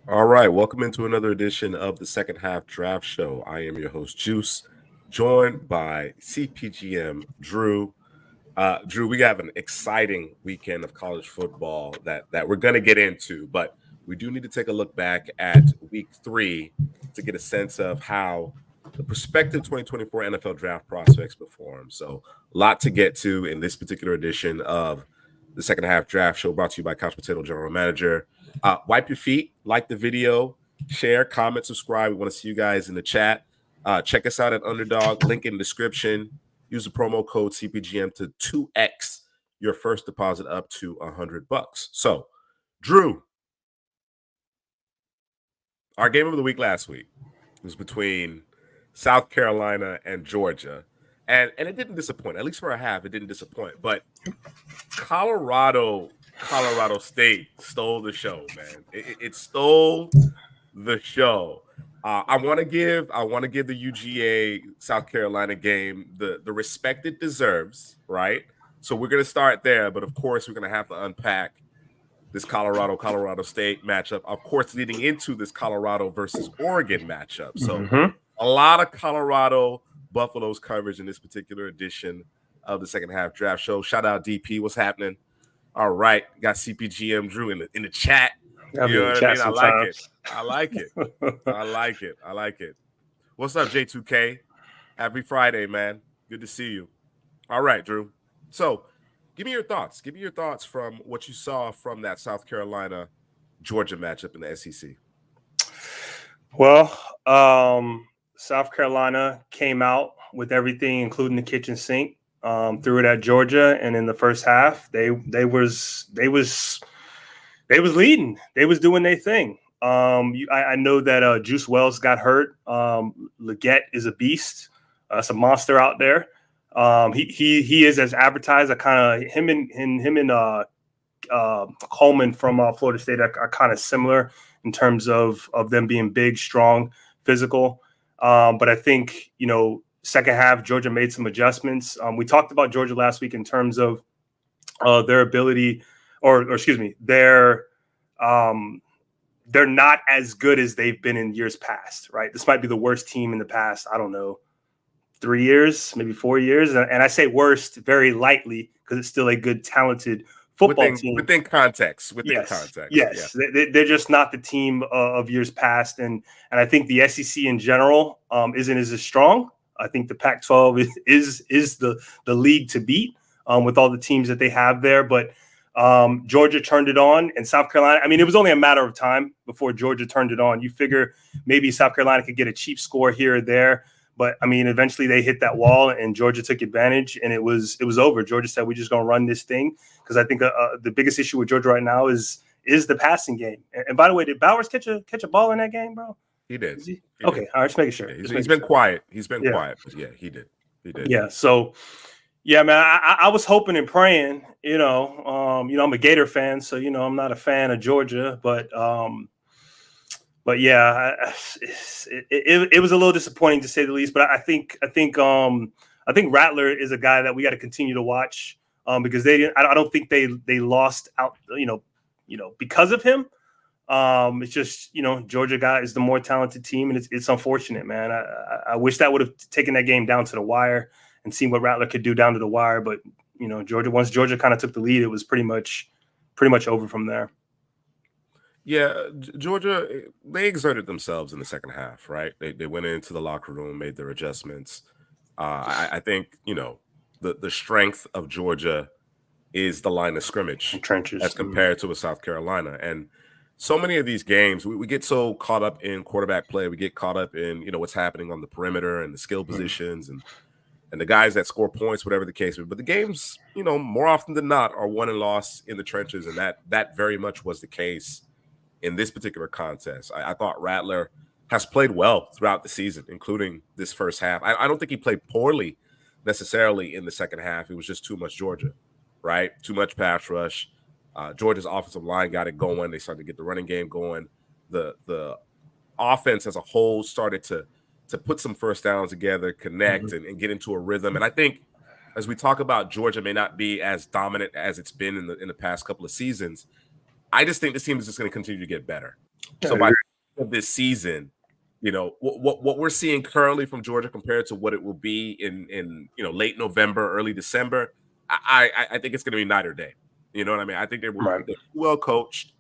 All right, welcome into another edition of the Second Half Draft Show. I am your host, Juice, joined by CPGM Drew. Drew, we have an exciting weekend of college football that we're going to get into, but we do need to take a look back at week 3 to get a sense of how the prospective 2024 NFL draft prospects perform. So a lot to get to in this particular edition of the Second Half Draft Show, brought to you by Couch Potato General Manager. Wipe your feet, like the video, share, comment, subscribe. We want to see you guys in the chat. Check us out at Underdog, link in the description. Use the promo code CPGM to 2x your first deposit up to $100. So, Drew, our game of the week last week was between South Carolina and Georgia. And it didn't disappoint. At least for a half, it didn't disappoint. But Colorado State stole the show, man. It stole the show. I want to give the UGA South Carolina game the respect it deserves, right? So we're gonna start there, but of course we're gonna have to unpack this Colorado State matchup, of course, leading into this Colorado versus Oregon matchup. So a lot of Colorado Buffaloes coverage in this particular edition of the second half draft show. Shout out DP, what's happening? All right, got CPGM Drew in the chat. You know what I mean? I like it. What's up, J2K? Happy Friday, man. Good to see you. All right, Drew. So give me your thoughts. Give me your thoughts from what you saw from that South Carolina Georgia matchup in the SEC. Well, South Carolina came out with everything, including the kitchen sink. Threw it at Georgia, and in the first half, they was leading. They was doing their thing. I know that Juice Wells got hurt. Leggett is a beast. It's a monster out there. He is as advertised. I kind of him and Coleman from Florida State are kind of similar in terms of them being big, strong, physical. But I think second half Georgia made some adjustments. We talked about Georgia last week in terms of their ability, or excuse me, they're not as good as they've been in years past, right? This might be the worst team in the past, I don't know, 3 years, maybe 4 years. And I say worst very lightly because it's still a good, talented football team. Within context. Yes. They're just not the team of years past. And I think the SEC in general isn't as strong. I think the Pac-12 is the league to beat with all the teams that they have there. But Georgia turned it on, and South Carolina, I mean, it was only a matter of time before Georgia turned it on. You figure maybe South Carolina could get a cheap score here or there, but I mean, eventually they hit that wall, and Georgia took advantage, and it was over. Georgia said, "We're just going to run this thing," because I think the biggest issue with Georgia right now is the passing game. And by the way, did Bowers catch a ball in that game, bro? He did. Okay, all right, just making sure. Yeah, he's been quiet. He's been quiet, but yeah, he did. Yeah, so. Yeah, man, I was hoping and praying, I'm a Gator fan, so, I'm not a fan of Georgia, but yeah, it was a little disappointing to say the least, but I think Rattler is a guy that we got to continue to watch because I don't think they lost out, because of him. It's just, Georgia guy is the more talented team, and it's unfortunate, man. I wish that would have taken that game down to the wire and seen what Rattler could do down to the wire. But, once Georgia kind of took the lead, it was pretty much over from there. Yeah, Georgia, they exerted themselves in the second half, right? They went into the locker room, made their adjustments. I think, the strength of Georgia is the line of scrimmage trenches as compared to a South Carolina. And so many of these games, we get so caught up in quarterback play. We get caught up in, what's happening on the perimeter and the skill positions and the guys that score points, whatever the case may be. But the games, more often than not, are won and lost in the trenches, and that very much was the case in this particular contest. I thought Rattler has played well throughout the season, including this first half. I don't think he played poorly necessarily in the second half. It was just too much Georgia, right? Too much pass rush. Georgia's offensive line got it going. They started to get the running game going. The offense as a whole started to put some first downs together, connect, and get into a rhythm. And I think as we talk about Georgia may not be as dominant as it's been in the past couple of seasons, I just think this team is just going to continue to get better. So by the end of this season, what we're seeing currently from Georgia compared to what it will be in late November, early December, I think it's going to be night or day. You know what I mean? I think they're well coached.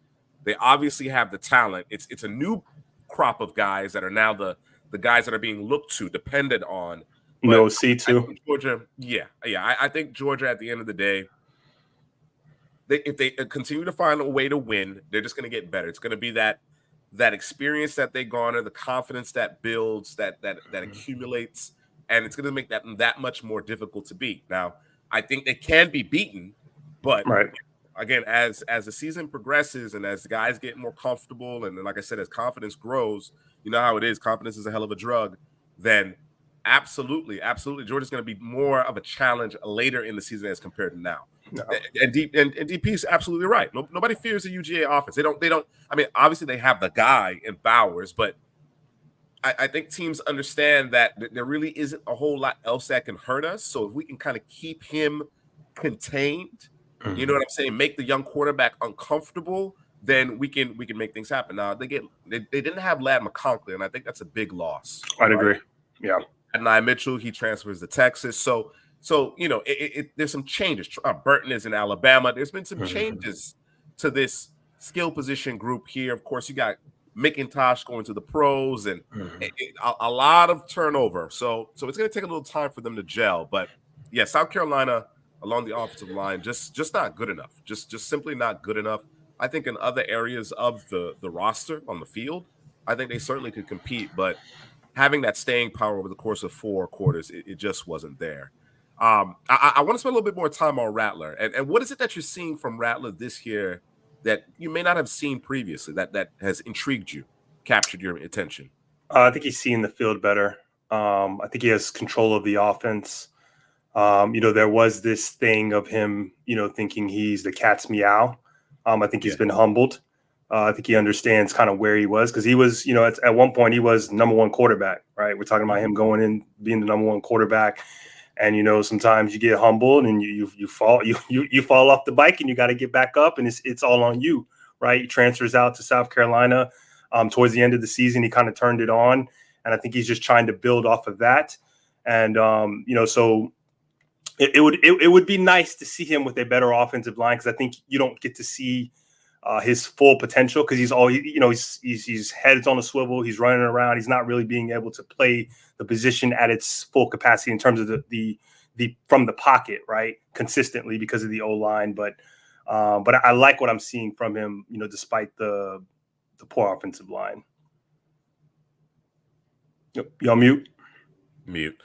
They obviously have the talent. It's a new crop of guys that are now the guys that are being looked to, depended on. C2. Georgia, I think Georgia at the end of the day, if they continue to find a way to win, they're just going to get better. It's going to be that experience that they garner, the confidence that builds, that accumulates, and it's going to make that much more difficult to beat. Now, I think they can be beaten, but again, as the season progresses and as the guys get more comfortable, and then, like I said, as confidence grows, you know how it is. Confidence is a hell of a drug. Then absolutely, Georgia's going to be more of a challenge later in the season as compared to now. No. And DP is absolutely right. Nobody fears the UGA offense. They don't. I mean, obviously they have the guy in Bowers, but I think teams understand that there really isn't a whole lot else that can hurt us. So if we can kind of keep him contained, you know what I'm saying, make the young quarterback uncomfortable, then we can make things happen. Now they didn't have Ladd McConkey, and I think that's a big loss. I'd agree. Yeah. And Nye Mitchell, he transfers to Texas. So you know, there's some changes. Burton is in Alabama. There's been some changes to this skill position group here. Of course, you got McIntosh going to the pros, and a lot of turnover. So it's going to take a little time for them to gel. But yeah, South Carolina along the offensive line just not good enough. Just simply not good enough. I think in other areas of the roster on the field, I think they certainly could compete, but having that staying power over the course of 4 quarters, it just wasn't there. I want to spend a little bit more time on Rattler. And what is it that you're seeing from Rattler this year that you may not have seen previously that has intrigued you, captured your attention? I think he's seeing the field better. I think he has control of the offense. You know, there was this thing of him, you know, thinking he's the cat's meow. I think he's been humbled. I think he understands kind of where he was, because he was, you know, at one point he was #1 quarterback, right? We're talking about him going in, being the #1 quarterback. And, you know, sometimes you get humbled and you fall off the bike and you got to get back up, and it's all on you, right? He transfers out to South Carolina. Towards the end of the season, he kind of turned it on. And I think he's just trying to build off of that. And, you know, so it would be nice to see him with a better offensive line, because I think you don't get to see his full potential, because he's heads on a swivel. He's running around. He's not really being able to play the position at its full capacity in terms of the from the pocket, right, consistently because of the O-line. But I like what I'm seeing from him, you know, despite the poor offensive line. Yep. You on mute? Mute.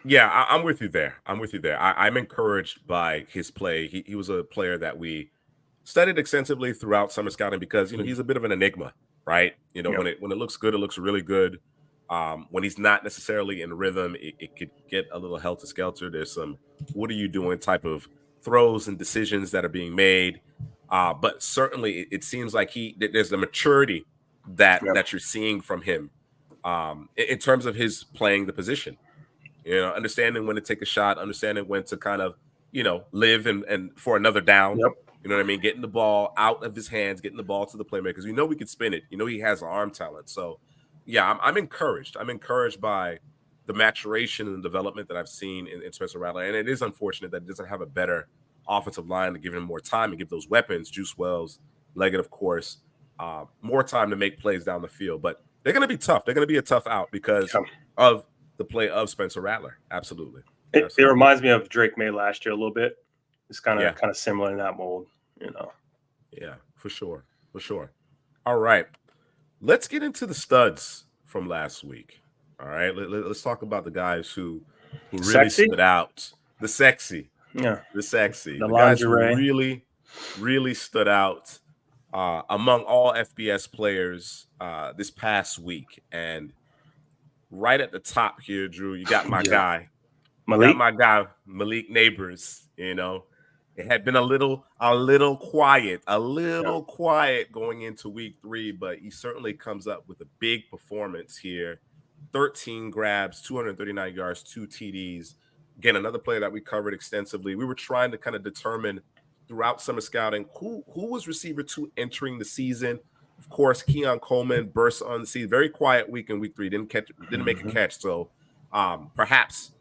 Yeah, I'm with you there. I'm encouraged by his play. He was a player that we studied extensively throughout summer scouting, because, you know, he's a bit of an enigma, right? You know, when it looks good, it looks really good. When he's not necessarily in rhythm, it could get a little helter-skelter. There's some what are you doing type of throws and decisions that are being made. But certainly it seems like there's a maturity that you're seeing from him in terms of his playing the position. You know, understanding when to take a shot, understanding when to kind of, you know, live and for another down. Yep. You know what I mean? Getting the ball out of his hands, getting the ball to the playmakers. You know, we could spin it. You know, he has arm talent. So, yeah, I'm encouraged. I'm encouraged by the maturation and development that I've seen in Spencer Rattler. And it is unfortunate that he doesn't have a better offensive line to give him more time and give those weapons, Juice Wells, Leggett, of course, more time to make plays down the field. But they're going to be tough. They're going to be a tough out because of the play of Spencer Rattler. Absolutely. It reminds me of Drake May last year a little bit. It's kind of similar in that mold, you know. Yeah, for sure. All right. Let's get into the studs from last week. All right. Let's talk about the guys who really stood out. The sexy. Yeah. The guys who really stood out among all FBS players this past week. And right at the top here, Drew, you got my guy. Malik Neighbors. You know, it had been a little quiet going into week 3, but he certainly comes up with a big performance here. 13 grabs, 239 yards, 2 TDs. Again, another player that we covered extensively. We were trying to kind of determine throughout summer scouting who was receiver 2 entering the season. Of course, Keon Coleman burst on the scene. Very quiet week in week 3. Didn't make a catch. So perhaps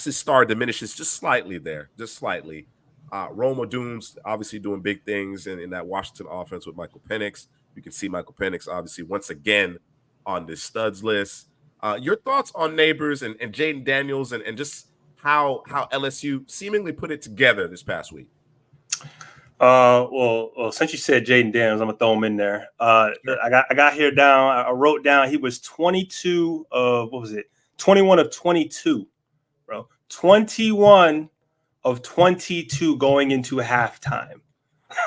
his star diminishes just slightly there, Rome Odun's obviously doing big things in that Washington offense with Michael Penix. You can see Michael Penix obviously once again on this studs list. Your thoughts on Neighbors and Jaden Daniels and just how LSU seemingly put it together this past week? Well, since you said Jaden Daniels, I'm gonna throw him in there. Sure. I got here down. I wrote down he was 21 of 22, bro. 21 of 22 going into halftime.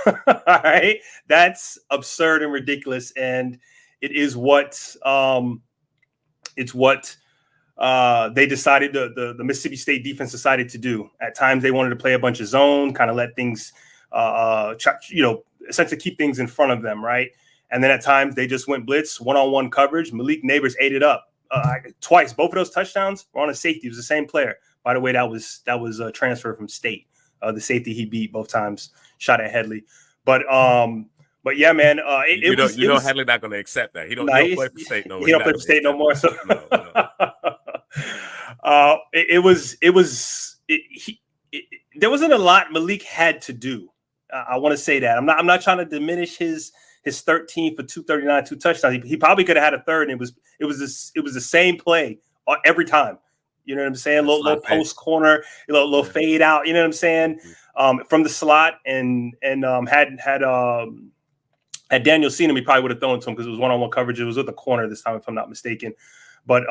All right, that's absurd and ridiculous, and it is what they decided the Mississippi State defense decided to do. At times they wanted to play a bunch of zone, kind of let things, essentially keep things in front of them, right? And then at times they just went blitz, one-on-one coverage. Malik Neighbors ate it up twice. Both of those touchdowns were on a safety. It was the same player. By the way, that was a transfer from State. The safety he beat both times, shot at Headley. But yeah, man, Headley not going to accept that. He don't play for State no more. He don't play for State no more. So there wasn't a lot Malik had to do. I want to say that I'm not trying to diminish his 13 for 239, 2 touchdowns. He probably could have had a third, and it was the same play every time. You know what I'm saying? Little post corner, little fade out. You know what I'm saying? From the slot, and had Daniel seen him, he probably would have thrown it to him because it was one-on-one coverage. It was with the corner this time, if I'm not mistaken. But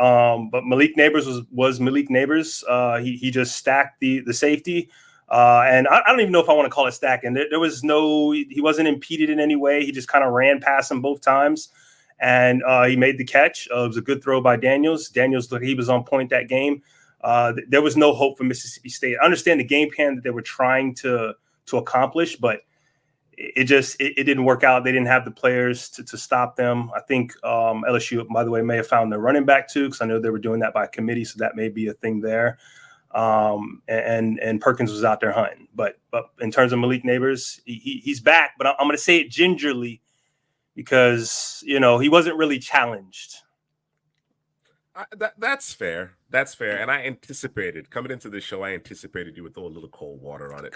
Malik Neighbors was Malik Neighbors. He just stacked the safety. And I don't even know if I want to call it stacking. There was he wasn't impeded in any way. He just kind of ran past him both times. And he made the catch. It was a good throw by Daniels. He was on point that game. There was no hope for Mississippi State. I understand the game plan that they were trying to accomplish, but it didn't work out. They didn't have the players to stop them. I think LSU, by the way, may have found their running back too, because I know they were doing that by committee, so that may be a thing there. And Perkins was out there hunting. But in terms of Malik Neighbors, he's back. But I'm going to say it gingerly because he wasn't really challenged. That's fair. That's fair. And I anticipated coming into this show. I anticipated you would throw a little cold water on it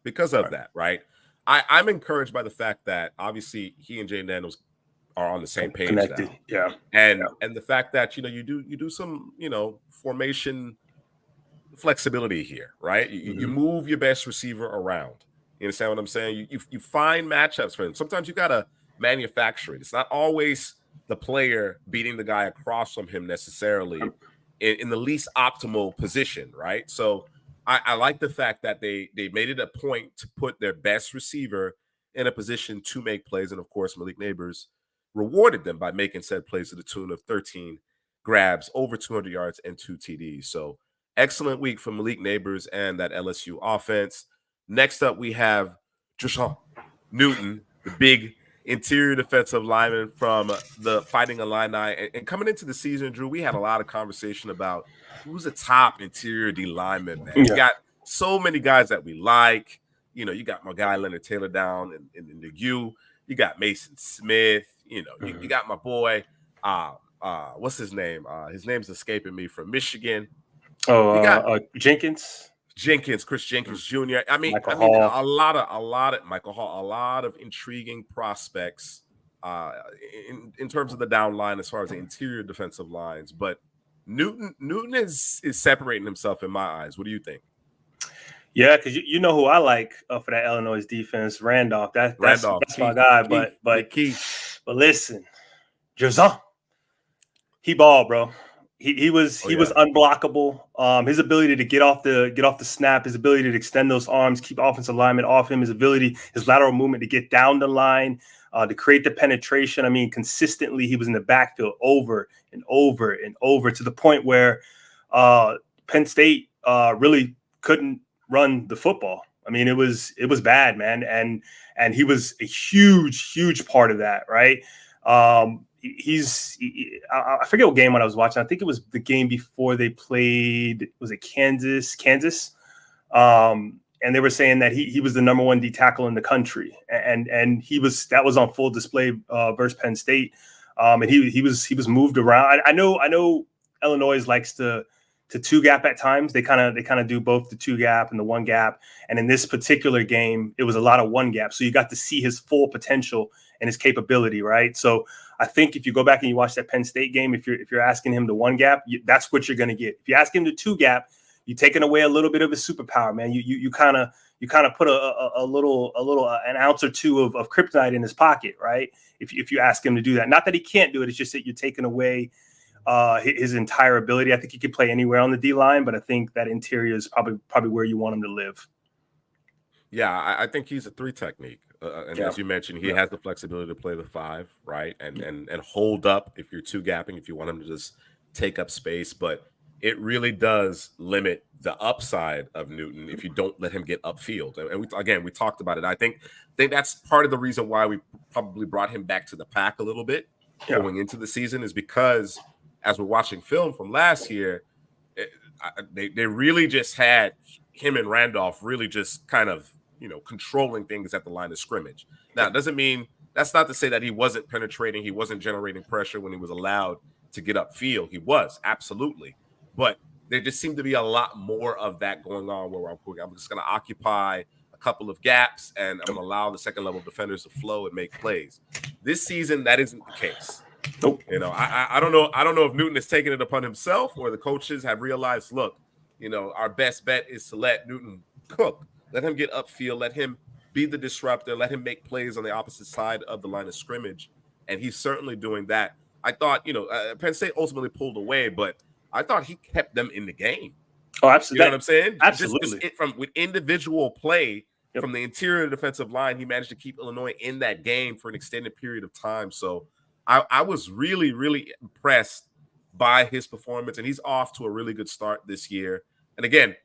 because of that, right? I'm encouraged by the fact that obviously he and Jay Daniels are on the same page connected. now. Yeah. And the fact that you do some formation flexibility here, right? You move your best receiver around. You understand what I'm saying? You find matchups for him. Sometimes you gotta manufacture it. It's not always the player beating the guy across from him necessarily in the least optimal position, right? So I like the fact that they made it a point to put their best receiver in a position to make plays. And of course, Malik Neighbors rewarded them by making said plays to the tune of 13 grabs, over 200 yards, and 2 TDs. So excellent week for Malik Neighbors and that LSU offense. Next up, we have Joshua Newton, the big interior defensive lineman from the Fighting Illini. And coming into the season, Drew, we had a lot of conversation about who's the top interior D lineman, man. You got so many guys that we like. You got my guy Leonard Taylor down in the U. You got Mason Smith. You got my boy, what's his name? His name's escaping me, from Michigan. Jenkins, Chris Jenkins Jr. I mean, a lot of Michael Hall, a lot of intriguing prospects in terms of the down line as far as the interior defensive lines. But Newton is separating himself in my eyes. What do you think? Yeah, because you know who I like for that Illinois defense, Randolph. That's my guy. But listen, Jerzon, he balled, bro. He was unblockable. His ability to get off the snap, his ability to extend those arms, keep offensive linemen off him, his lateral movement to get down the line, to create the penetration. I mean, consistently he was in the backfield over and over and over, to the point where Penn State really couldn't run the football. I mean, it was bad, man, and he was a huge part of that, right? I forget what game I was watching. I think it was the game before they played. Was it Kansas? And they were saying that he was the number 1 D tackle in the country, and that was on full display versus Penn State. And he was moved around. I know Illinois likes to two gap at times. They kind of do both the 2 gap and the 1 gap. And in this particular game, it was a lot of 1 gap. So you got to see his full potential and his capability, right? So I think if you go back and you watch that Penn State game, if you're asking him to 1 gap, that's what you're going to get. If you ask him to 2 gap, you're taking away a little bit of his superpower, man. You kind of put a little an ounce or 2 of kryptonite in his pocket, right? If you ask him to do that, not that he can't do it, it's just that you're taking away his entire ability. I think he could play anywhere on the D line, but I think that interior is probably where you want him to live. Yeah, I think he's a 3 technique. As you mentioned, he has the flexibility to play the 5, right? And hold up if you're 2 gapping, if you want him to just take up space, but it really does limit the upside of Newton if you don't let him get upfield. And we talked about it. I think that's part of the reason why we probably brought him back to the pack a little bit going into the season, is because as we're watching film from last year, they really just had him and Randolph really just kind of, controlling things at the line of scrimmage. Now, it doesn't mean, that's not to say that he wasn't penetrating, he wasn't generating pressure when he was allowed to get upfield. He was, absolutely. But there just seemed to be a lot more of that going on, where I'm just going to occupy a couple of gaps and I'm going to allow the second level defenders to flow and make plays. This season, that isn't the case. Nope. I don't know if Newton is taking it upon himself or the coaches have realized, look, our best bet is to let Newton cook, let him get upfield, let him be the disruptor, let him make plays on the opposite side of the line of scrimmage. And he's certainly doing that. I thought, Penn State ultimately pulled away, but I thought he kept them in the game. Oh, absolutely. You know what I'm saying? Absolutely. With individual play from the interior defensive line, he managed to keep Illinois in that game for an extended period of time. So I was really, really impressed by his performance, and he's off to a really good start this year. And again,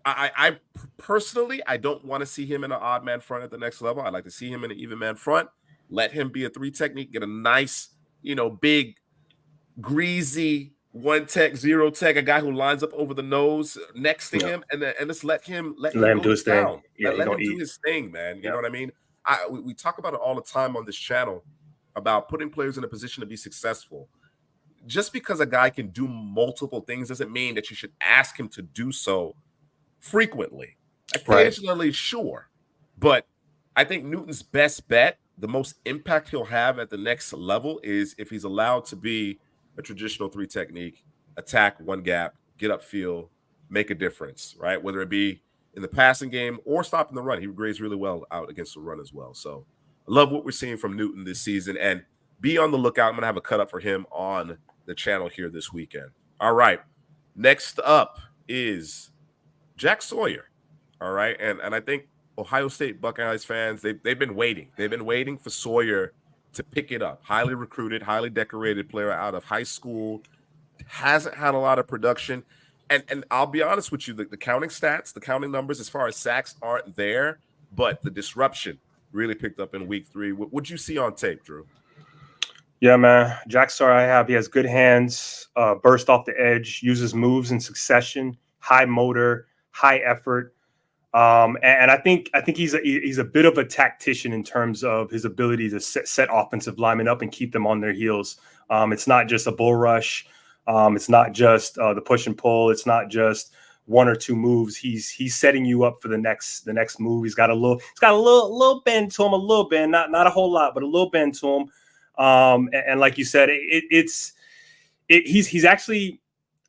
I personally, I don't want to see him in an odd man front at the next level. I'd like to see him in an even man front. Let him be a 3 technique, get a nice, big, greasy 1 tech, 0 tech, a guy who lines up over the nose next to him, and just let him do his thing. Let him do his thing, man. You know what I mean? We talk about it all the time on this channel about putting players in a position to be successful. Just because a guy can do multiple things doesn't mean that you should ask him to do so frequently. Occasionally, sure. But I think Newton's best bet, the most impact he'll have at the next level, is if he's allowed to be a traditional 3 technique, attack 1 gap, get upfield, make a difference, right? Whether it be in the passing game or stopping the run. He grades really well out against the run as well. So I love what we're seeing from Newton this season, and be on the lookout. I'm going to have a cut up for him on the channel here this weekend. All right. Next up is Jack Sawyer. All right. And I think Ohio State Buckeyes fans, they've been waiting. They've been waiting for Sawyer to pick it up. Highly recruited, highly decorated player out of high school. Hasn't had a lot of production. And I'll be honest with you, the counting stats, the counting numbers as far as sacks aren't there, but the disruption really picked up in week 3. What'd you see on tape, Drew? Yeah, man. Jack Sawyer, he has good hands, burst off the edge, uses moves in succession, high motor, high effort. And I think he's a bit of a tactician in terms of his ability to set offensive linemen up and keep them on their heels. It's not just a bull rush. It's not just the push and pull. It's not just 1 or 2 moves. He's setting you up for the next move. He's got a little bend to him, a little bend, not a whole lot, but a little bend to him. And like you said, he's actually,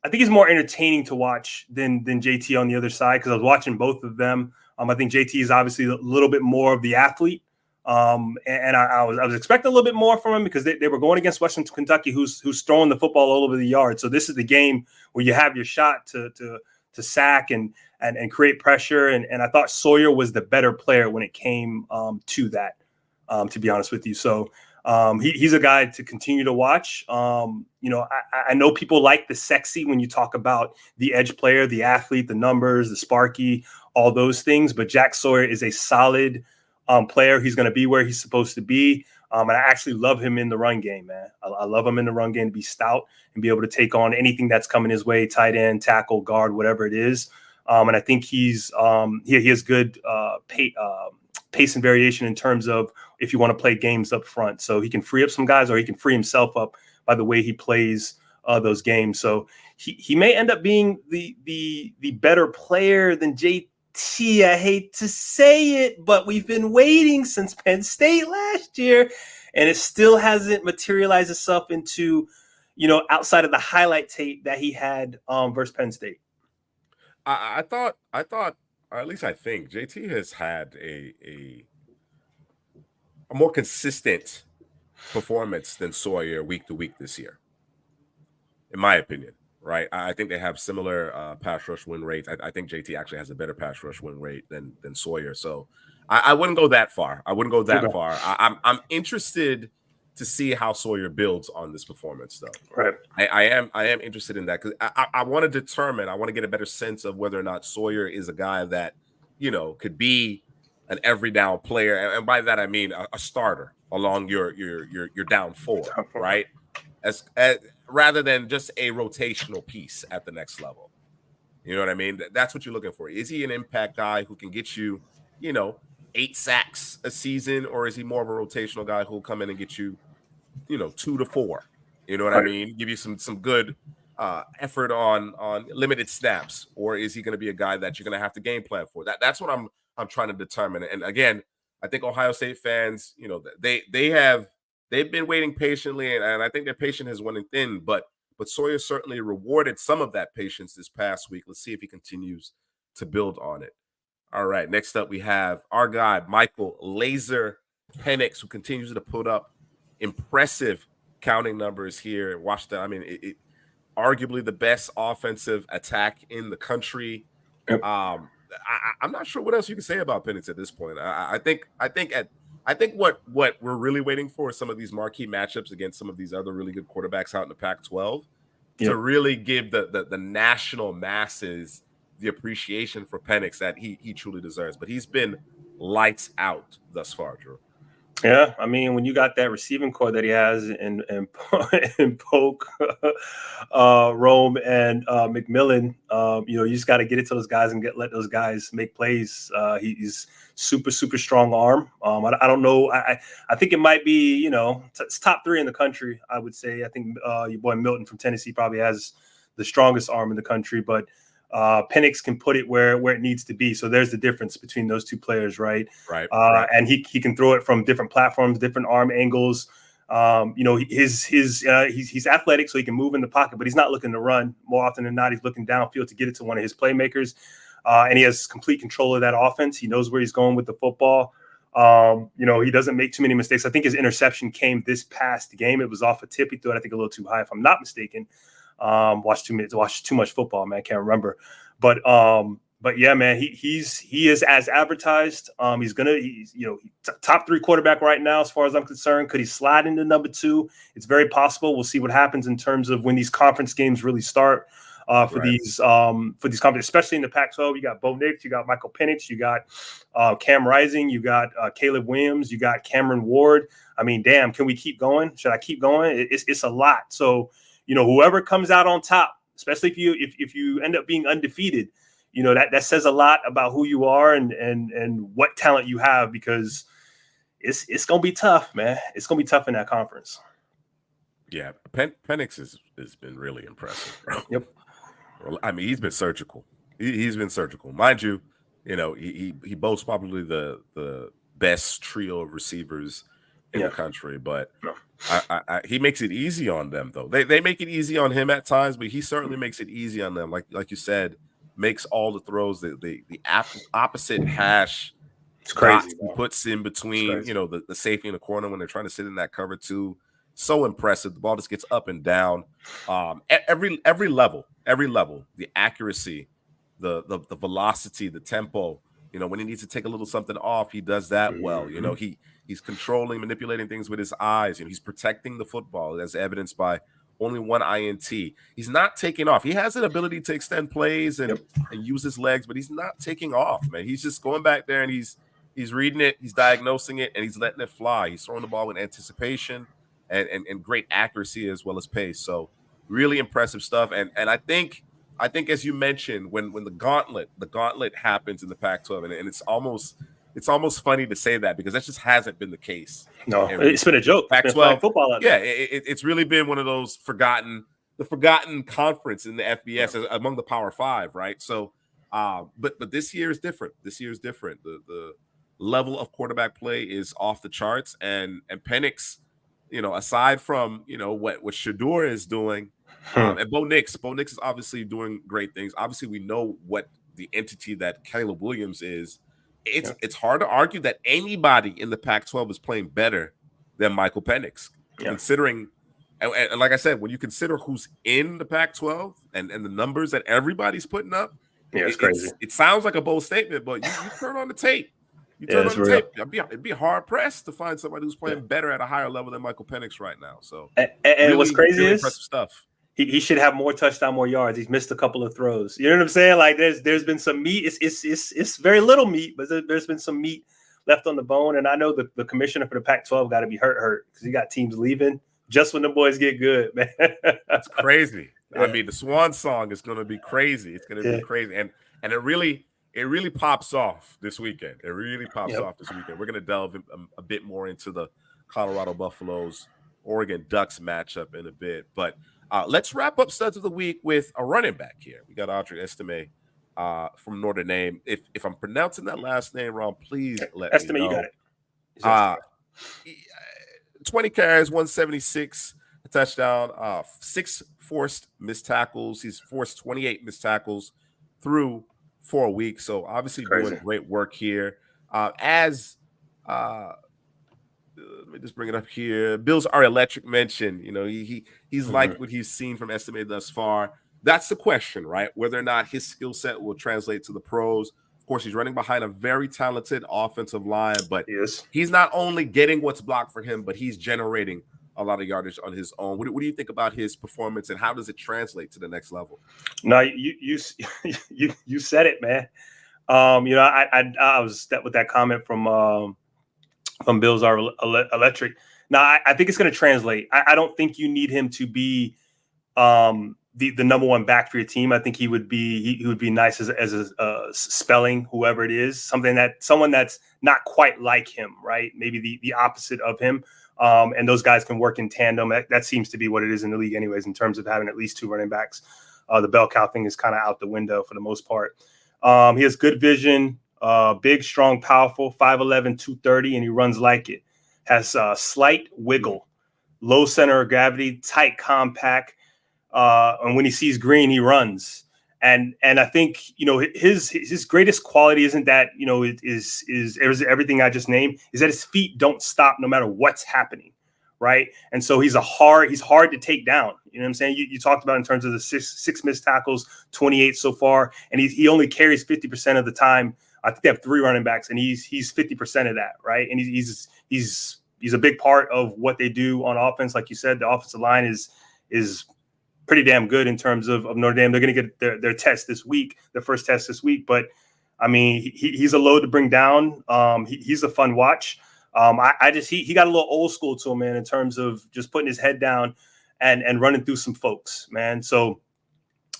I think he's more entertaining to watch than JT on the other side, because I was watching both of them. I think JT is obviously a little bit more of the athlete. And I was expecting a little bit more from him, because they were going against Western Kentucky, who's throwing the football all over the yard. So this is the game where you have your shot to sack and create pressure. And I thought Sawyer was the better player when it came to that, to be honest with you. So he's a guy to continue to watch. I know people like the sexy when you talk about the edge player, the athlete, the numbers, the sparky, all those things. But Jack Sawyer is a solid player. He's going to be where he's supposed to be. And I actually love him in the run game, man. I love him in the run game, to be stout and be able to take on anything that's coming his way, tight end, tackle, guard, whatever it is. And I think he has good pace and variation in terms of if you want to play games up front. So he can free up some guys, or he can free himself up by the way he plays those games. So he may end up being the better player than JT. I hate to say it, but we've been waiting since Penn State last year, and it still hasn't materialized itself into, outside of the highlight tape that he had versus Penn State. I thought, or at least I think, JT has had a more consistent performance than Sawyer week to week this year, in my opinion. Right, I think they have similar pass rush win rates. I think JT actually has a better pass rush win rate than Sawyer. So I wouldn't go that far. I'm interested to see how Sawyer builds on this performance, though. Right. I am interested in that because I want to determine. I want to get a better sense of whether or not Sawyer is a guy that could be an every down player, and by that I mean a starter along your down four, right? As rather than just a rotational piece at the next level. You know what I mean? That's what you're looking for. Is he an impact guy who can get you, 8 sacks a season, or is he more of a rotational guy who'll come in and get you, 2 to 4? You know what I mean? Give you some good effort on limited snaps, or is he going to be a guy that you're going to have to game plan for? That's what I'm trying to determine. And again, I think Ohio State fans, they've been waiting patiently, and I think their patience has worn thin, but Sawyer certainly rewarded some of that patience this past week. Let's see if he continues to build on it. All right, next up we have our guy, Michael Laser Penix, who continues to put up impressive counting numbers here. Washington, I mean, it arguably the best offensive attack in the country. Yep. I'm not sure what else you can say about Penix at this point. I think what we're really waiting for is some of these marquee matchups against some of these other really good quarterbacks out in the Pac-12 to really give the national masses the appreciation for Penix that he truly deserves. But he's been lights out thus far, Drew. Yeah, I mean, when you got that receiving core that he has in Polk, Rome, and McMillan, you just got to get it to those guys and let those guys make plays. He's super strong arm. I don't know. I think it might be it's top 3 in the country. I would say. I think your boy Milton from Tennessee probably has the strongest arm in the country, but Penix can put it where it needs to be. So there's the difference between those two players, right? Right. And he can throw it from different platforms, different arm angles. He's athletic, so he can move in the pocket, but he's not looking to run. More often than not, he's looking downfield to get it to one of his playmakers. And he has complete control of that offense. He knows where he's going with the football. He doesn't make too many mistakes. I think his interception came this past game. It was off a tip. He threw it, I think, a little too high, if I'm not mistaken. Watched too much football, man. Can't remember. But yeah, man, he is as advertised. He's top 3 quarterback right now, as far as I'm concerned. Could he slide into number 2? It's very possible. We'll see what happens in terms of when these conference games really start. For these conferences, especially in the Pac-12, you got Bo Nix, you got Michael Penix, you got Cam Rising, you got Caleb Williams, you got Cameron Ward. I mean, damn, can we keep going? Should I keep going? It's a lot. So, whoever comes out on top, especially if you end up being undefeated, that says a lot about who you are and what talent you have, because it's gonna be tough, man. It's gonna be tough in that conference. Yeah, Penix has been really impressive, bro. Yep. I mean, he's been surgical. He's been surgical, mind you. He boasts probably the best trio of receivers in the country, but he makes it easy on them, though. They make it easy on him at times, but he certainly makes it easy on them. Like you said, makes all the throws. The opposite hash. It's crazy. He puts in between, the safety in the corner when they're trying to sit in that cover too. So impressive. The ball just gets up and down. Every level, the accuracy, the velocity, the tempo. When he needs to take a little something off, he does that well. He's controlling, manipulating things with his eyes. He's protecting the football, as evidenced by only 1 INT. He's not taking off. He has an ability to extend plays and use his legs, but he's not taking off, man. He's just going back there and he's reading it, he's diagnosing it, and he's letting it fly. He's throwing the ball with anticipation and great accuracy as well as pace. So really impressive stuff. And I think as you mentioned, when the gauntlet happens in the Pac-12, and it's almost funny to say that because that just hasn't been the case. No, it's been a joke. Pac-12 football out there. Yeah, it's really been one of those forgotten conference in the FBS among the Power 5, right? So, but this year is different. The level of quarterback play is off the charts, and Penix, aside from what Shedeur is doing, and Bo Nix is obviously doing great things. Obviously, we know what the entity that Caleb Williams is. It's hard to argue that anybody in the Pac-12 is playing better than Michael Penix, considering, and like I said, when you consider who's in the Pac-12 and the numbers that everybody's putting up, it's crazy. It sounds like a bold statement, but you turn on the tape, You Yeah, turn it's on the real. tape, it'd be hard pressed to find somebody who's playing better at a higher level than Michael Penix right now. So, And what's really, crazy really is impressive stuff. he should have more touchdown, more yards. He's missed a couple of throws. You know what I'm saying? Like there's been some meat. It's very little meat, but there's been some meat left on the bone. And I know the commissioner for the Pac-12 got to be hurt because he got teams leaving just when the boys get good, man. It's crazy. Yeah. I mean, the Swan Song is going to be crazy. It's going to be crazy, and it really pops off this weekend. It really pops off this weekend. We're going to delve a bit more into the Colorado Buffaloes Oregon Ducks matchup in a bit, but let's wrap up studs of the week with a running back here. We got Audrey Estime from Notre Dame. If I'm pronouncing that last name wrong, please let Estime, me know. you got it. 20 carries, 176, a touchdown, 6 forced missed tackles. He's forced 28 missed tackles through 4 weeks. So obviously doing great work here. Let me just bring it up here. Bills are electric mentioned. You know, he's liked what he's seen from Estime thus far. That's the question, right? Whether or not his skill set will translate to the pros. Of course, he's running behind a very talented offensive line, but he's not only getting what's blocked for him, but he's generating a lot of yardage on his own. What do you think about his performance, and how does it translate to the next level? No, you said it, man. You know, I was stuck with that comment from Bills are electric. Now, I think it's going to translate. I don't think you need him to be the number one back for your team. I think he would be nice as a spelling, whoever it is, someone that's not quite like him, right? Maybe the opposite of him. And those guys can work in tandem. That seems to be what it is in the league anyways, in terms of having at least 2 running backs. The bell cow thing is kind of out the window for the most part. He has good vision, big, strong, powerful, 5'11", 230, and he runs like it. Has slight wiggle, low center of gravity, tight, compact. And when he sees green, he runs. And I think, you know, his greatest quality isn't that, you know, is everything I just named, is that his feet don't stop no matter what's happening, right? And so he's hard to take down. You know what I'm saying? You talked about in terms of the six missed tackles, 28 so far, and he only carries 50% of the time. I think they have 3 running backs, and he's 50% of that, right? And he's a big part of what they do on offense. Like you said, the offensive line is pretty damn good in terms of Notre Dame. They're going to get their test this week, their first test this week. But I mean, he's a load to bring down. He's a fun watch. He got a little old school to him, man, in terms of just putting his head down and running through some folks, man. So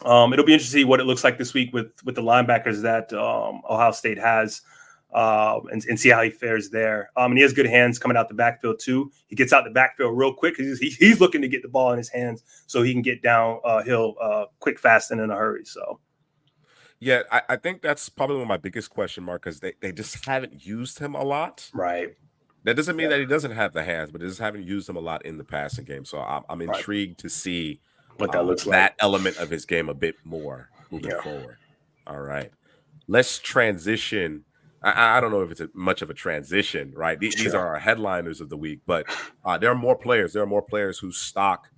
it'll be interesting to see what it looks like this week with the linebackers that Ohio State has. And see how he fares there. And he has good hands coming out the backfield too. He gets out the backfield real quick because he's looking to get the ball in his hands so he can get downhill quick, fast, and in a hurry. So, yeah, I think that's probably one of my biggest question marks, because they just haven't used him a lot. Right. That doesn't mean that he doesn't have the hands, but they just haven't used him a lot in the passing game. So I'm intrigued to see what that looks like. That element of his game a bit more moving forward. All right, let's transition. I don't know if it's much of a transition, right? These are our headliners of the week, but there are more players. There are more players whose stock,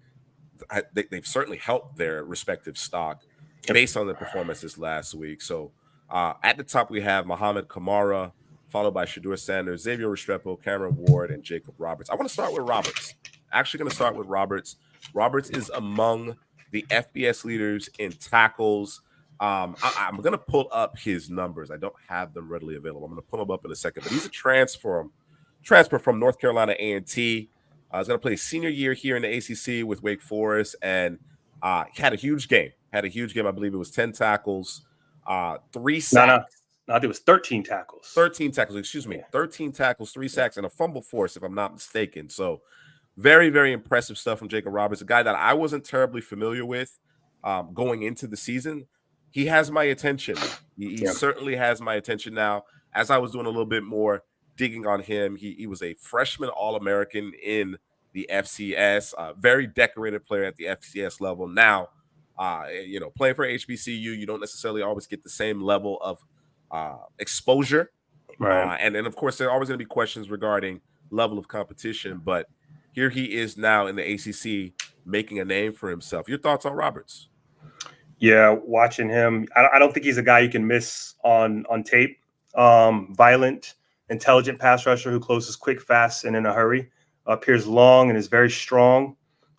they've certainly helped their respective stock based on their performances last week. So at the top, we have Muhammad Kamara, followed by Shedeur Sanders, Xavier Restrepo, Cameron Ward, and Jacob Roberts. I want to start with Roberts. Actually going to start with Roberts. Roberts is among the FBS leaders in tackles. I'm going to pull up his numbers. I don't have them readily available. I'm going to pull them up in a second. But he's a transfer from North Carolina A&T. He's going to play his senior year here in the ACC with Wake Forest, and had a huge game. I believe it was 10 tackles, 3 sacks. No, I think it was 13 tackles. 13 tackles, excuse me. 13 tackles, 3 sacks, and a fumble force, if I'm not mistaken. So very, very impressive stuff from Jacob Roberts, a guy that I wasn't terribly familiar with going into the season. He has my attention. He certainly has my attention now. As I was doing a little bit more digging on him, he was a freshman All-American in the FCS, very decorated player at the FCS level. Now, playing for HBCU, you don't necessarily always get the same level of exposure. Right. And then, of course, there are always going to be questions regarding level of competition. But here he is now in the ACC making a name for himself. Your thoughts on Roberts? Yeah, watching him, I don't think he's a guy you can miss on tape. Violent, intelligent pass rusher who closes quick, fast, and in a hurry. Appears long and is very strong.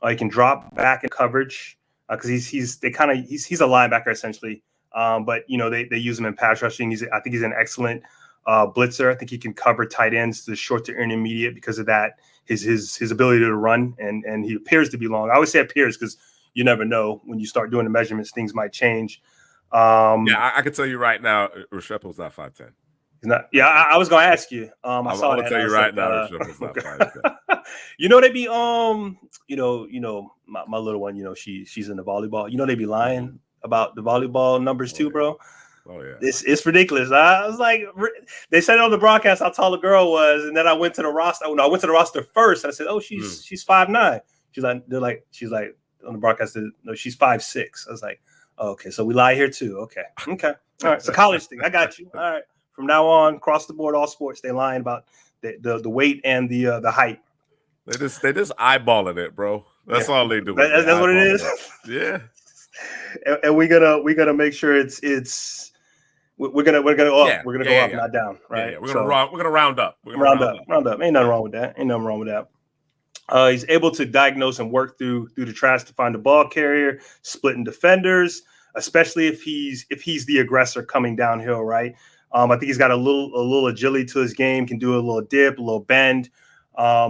He can drop back in coverage because he's a linebacker essentially. But they use him in pass rushing. I think he's an excellent blitzer. I think he can cover tight ends to short to intermediate because of that. His ability to run and he appears to be long. I always say appears because you never know when you start doing the measurements, things might change. I can tell you right now, Restrepo's not 5'10". He's not. Yeah, I was gonna ask you. I saw that. I'll tell you right now, Restrepo's not 5'10". They be my little one. She's in the volleyball. They be lying about the volleyball numbers too, bro. Oh yeah, it's ridiculous. I was like, they said on the broadcast how tall the girl was, and then I went to the roster. I went to the roster first. And I said, oh, she's 5'9". She's like on the broadcast, no, she's 5'6". I was like, oh, okay, so we lie here too. Okay, all right. It's a college thing. I got you. All right, from now on, across the board, all sports, they lying about the weight and the height. They just eyeballing it, bro. That's all they do. That's what it is. Yeah. And we're gonna make sure it's we're gonna go up. We're gonna go up, not down, right? Yeah. We're gonna round up. Round up. Ain't nothing wrong with that. He's able to diagnose and work through the trash to find the ball carrier, splitting defenders, especially if he's the aggressor coming downhill, right? I think he's got a little agility to his game, can do a little dip, a little bend.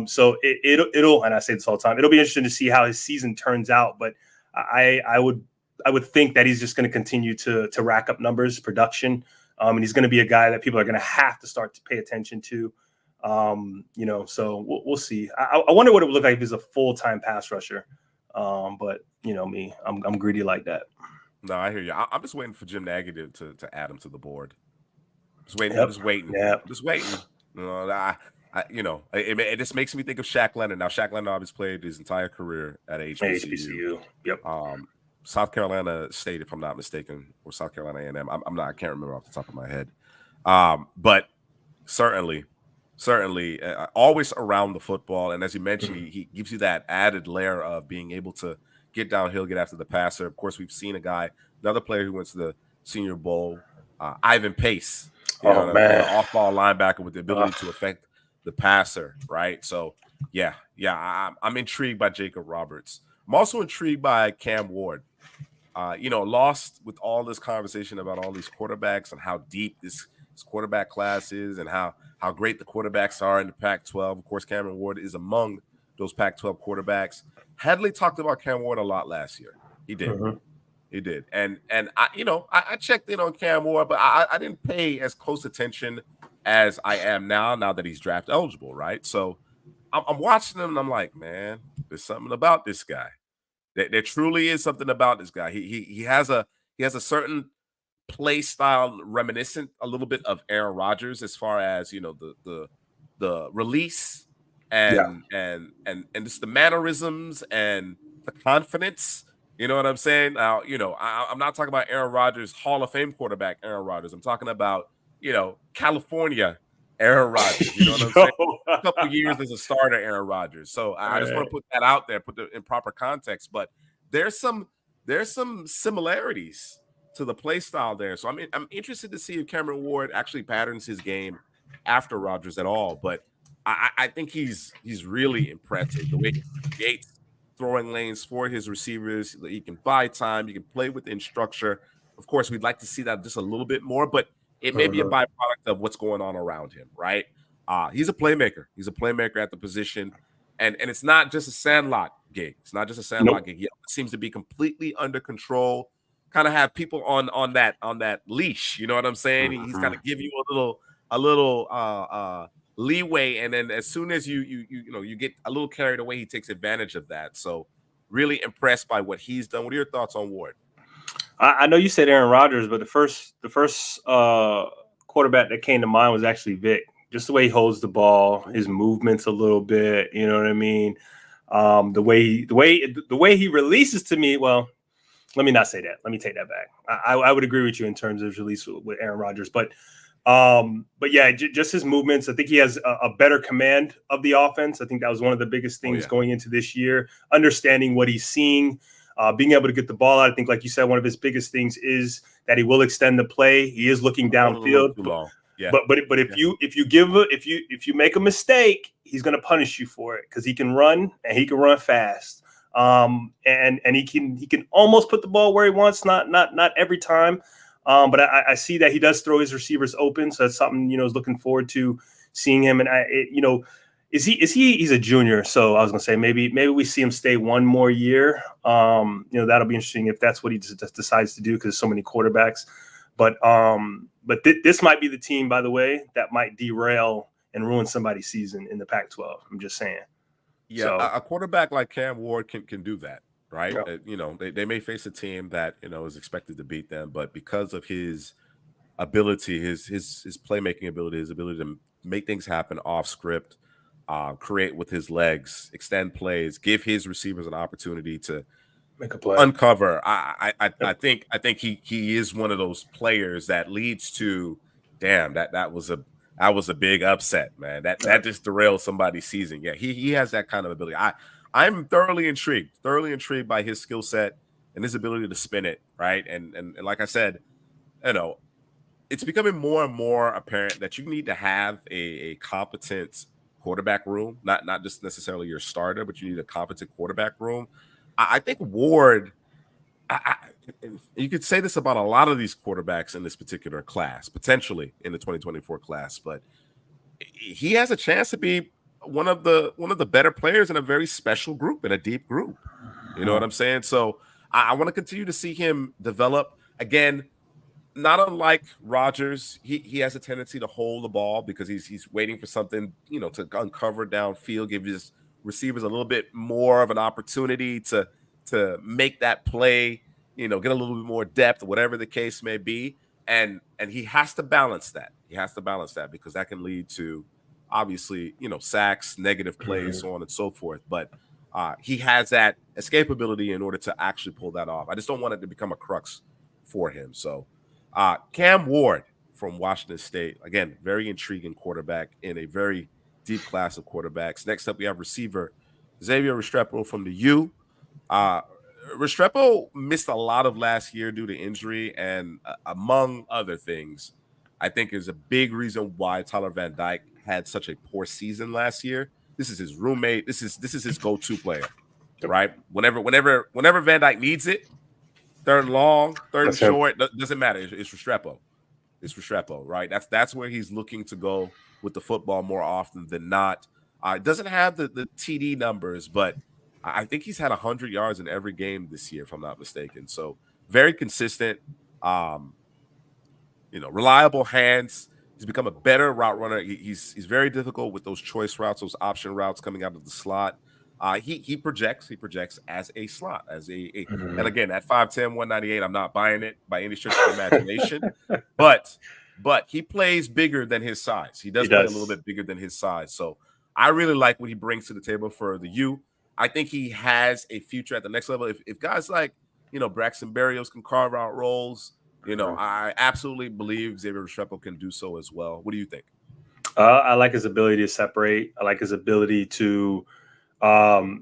So it'll, and I say this all the time, it'll be interesting to see how his season turns out. But I would think that he's just going to continue to rack up numbers, production, and he's going to be a guy that people are going to have to start to pay attention to. So we'll see. I wonder what it would look like if he's a full-time pass rusher. But me, I'm greedy like that. No, I hear you. I'm just waiting for Jim Nagy to add him to the board. Just waiting. It just makes me think of Shaq Leonard. Now, Shaq Leonard obviously played his entire career at HBCU. Yep. South Carolina State, if I'm not mistaken, or South Carolina A&M. I can't remember off the top of my head. But certainly, always around the football. And as you mentioned, he gives you that added layer of being able to get downhill, get after the passer. Of course, we've seen another player who went to the Senior Bowl, Ivan Pace. Man, off-ball linebacker with the ability to affect the passer, right? So, I'm intrigued by Jacob Roberts. I'm also intrigued by Cam Ward. Lost with all this conversation about all these quarterbacks and how deep this quarterback class is and how great the quarterbacks are in the Pac-12. Of course, Cameron Ward is among those Pac-12 quarterbacks. Headley talked about Cam Ward a lot last year. He did. Mm-hmm. He did. And I checked in on Cam Ward, but I didn't pay as close attention as I am now that he's draft eligible, right? So I'm watching him and I'm like, man, there's something about this guy. There truly is something about this guy. He has a certain play style reminiscent a little bit of Aaron Rodgers as far as the release and just the mannerisms and the confidence. You know what I'm saying? Now, I'm not talking about Aaron Rodgers, Hall of Fame quarterback Aaron Rodgers. I'm talking about, California Aaron Rodgers. You know what I'm saying? A couple of years as a starter Aaron Rodgers. So I just want to put that out there, put it in proper context. But there's some similarities to the play style there. So I'm interested to see if Cameron Ward actually patterns his game after Rodgers at all. But I think he's really impressive. The way he creates throwing lanes for his receivers. He can buy time. You can play within structure. Of course, we'd like to see that just a little bit more, but it may be a byproduct of what's going on around him, right? He's a playmaker. He's a playmaker at the position. And it's not just a sandlot gig. It's not just a sandlot gig. He seems to be completely under control, kind of have people on that leash. You know what I'm saying? He's kind of give you a little leeway, and then as soon as you get a little carried away, he takes advantage of that. So really impressed by what he's done. What are your thoughts on Ward? I know you said Aaron Rodgers, but the first quarterback that came to mind was actually Vic. Just the way he holds the ball, his movements a little bit, you know what I mean? The way he releases to me, well, let me not say that. Let me take that back. I would agree with you in terms of his release with Aaron Rodgers, but yeah, just his movements. I think he has a better command of the offense. I think that was one of the biggest things going into this year, understanding what he's seeing, being able to get the ball out. I think, like you said, one of his biggest things is that he will extend the play. He is looking downfield. Yeah. But if you make a mistake, he's going to punish you for it because he can run and he can run fast. And he can almost put the ball where he wants, not every time. But I see that he does throw his receivers open, so that's something is looking forward to seeing him. And he's a junior, so I was gonna say maybe we see him stay one more year. That'll be interesting if that's what he decides to do because there's so many quarterbacks. But this might be the team, by the way, that might derail and ruin somebody's season in the Pac-12. I'm just saying. Yeah, So, a quarterback like Cam Ward can do that, right? yeah. They may face a team that is expected to beat them, but because of his ability, his playmaking ability, his ability to make things happen off script, create with his legs, extend plays, give his receivers an opportunity to Make a play, uncover. I think he is one of those players that leads to, damn, that was a big upset, man. That just derailed somebody's season. Yeah, he has that kind of ability. I'm thoroughly intrigued by his skill set and his ability to spin it, right? And like I said, it's becoming more and more apparent that you need to have a competent quarterback room, not just necessarily your starter, but you need a competent quarterback room. I think Ward, you could say this about a lot of these quarterbacks in this particular class, potentially in the 2024 class, but he has a chance to be one of the better players in a very special group, in a deep group. You know what I'm saying? So I want to continue to see him develop. Again, not unlike Rodgers, he has a tendency to hold the ball because he's waiting for something, to uncover downfield, give his receivers a little bit more of an opportunity to make that play, get a little bit more depth, whatever the case may be. And he has to balance that. He has to balance that because that can lead to, obviously, sacks, negative plays, so on and so forth. But he has that escapability in order to actually pull that off. I just don't want it to become a crux for him. So Cam Ward from Washington State, again, very intriguing quarterback in a very deep class of quarterbacks. Next up, we have receiver Xavier Restrepo from the U. Restrepo missed a lot of last year due to injury, and among other things, I think is a big reason why Tyler Van Dyke had such a poor season last year. This is his roommate. This is his go-to player, right? Whenever Van Dyke needs it, third and long, third and short, doesn't matter. It's Restrepo. It's Restrepo, right? That's where he's looking to go with the football more often than not. It doesn't have the TD numbers, but I think he's had 100 yards in every game this year, if I'm not mistaken. So very consistent, reliable hands. He's become a better route runner. He's very difficult with those choice routes, those option routes coming out of the slot. He projects as a slot, and again, at 5'10", 198, I'm not buying it by any stretch of the imagination, but he plays bigger than his size. He does play a little bit bigger than his size. So I really like what he brings to the table for the U. I think he has a future at the next level. If guys like, Braxton Berrios can carve out roles, I absolutely believe Xavier Restrepo can do so as well. What do you think? I like his ability to separate. I like his ability to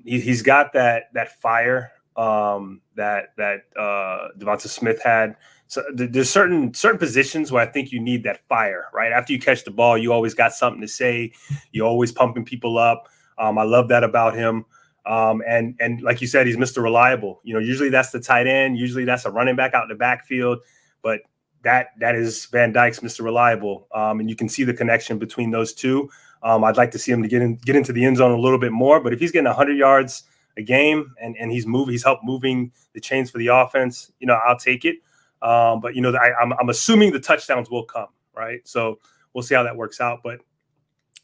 he's got that fire that Devonta Smith had. So there's certain positions where I think you need that fire, right? After you catch the ball, you always got something to say. You're always pumping people up. I love that about him. And like you said, he's Mr. Reliable. Usually that's the tight end. Usually that's a running back out in the backfield. But that is Van Dyke's Mr. Reliable. And you can see the connection between those two. I'd like to see him to get into the end zone a little bit more. But if he's getting 100 yards a game and he's helped moving the chains for the offense, I'll take it. But I'm assuming the touchdowns will come, right? So we'll see how that works out. But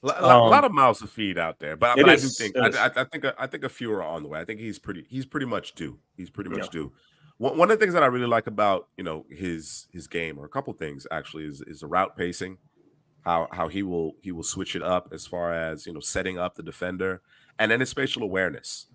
a lot of mouths to feed out there, but I do think I think a few are on the way. I think he's pretty much due. He's pretty much due. One of the things that I really like about his game, or a couple things actually, is the route pacing. How he will switch it up as far as setting up the defender, and then his spatial awareness.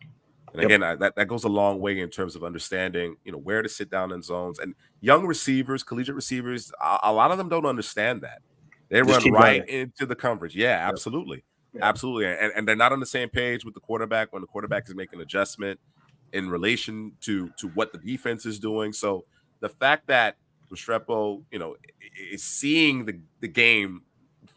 And again, that goes a long way in terms of understanding where to sit down in zones. And young receivers, collegiate receivers, a lot of them don't understand that. They run right into the coverage. Yeah, absolutely. Yeah. Absolutely. And they're not on the same page with the quarterback when the quarterback is making an adjustment in relation to what the defense is doing. So the fact that Restrepo, is seeing the game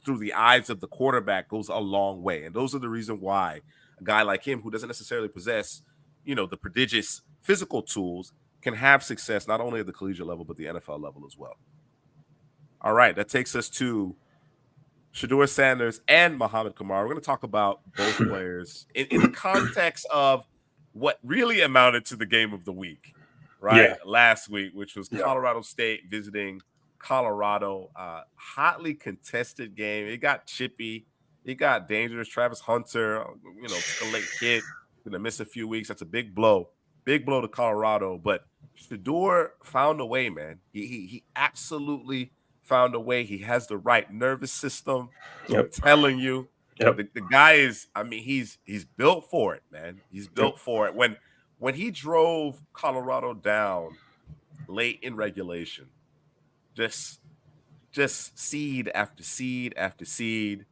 through the eyes of the quarterback goes a long way. And those are the reason why a guy like him, who doesn't necessarily possess, the prodigious physical tools, can have success not only at the collegiate level, but the NFL level as well. All right, that takes us to Shedeur Sanders and Muhammad Kamara. We're going to talk about both players in the context of what really amounted to the game of the week, right? Last week, which was Colorado State visiting Colorado. Hotly contested game. It got chippy. It got dangerous. Travis Hunter, took a late hit. Going to miss a few weeks. That's a big blow. Big blow to Colorado. But Shedeur found a way, man. He absolutely found a way. He has the right nervous system. I'm telling you. The guy is, he's built for it, man. He's built for it. When he drove Colorado down late in regulation, just seed after seed after seed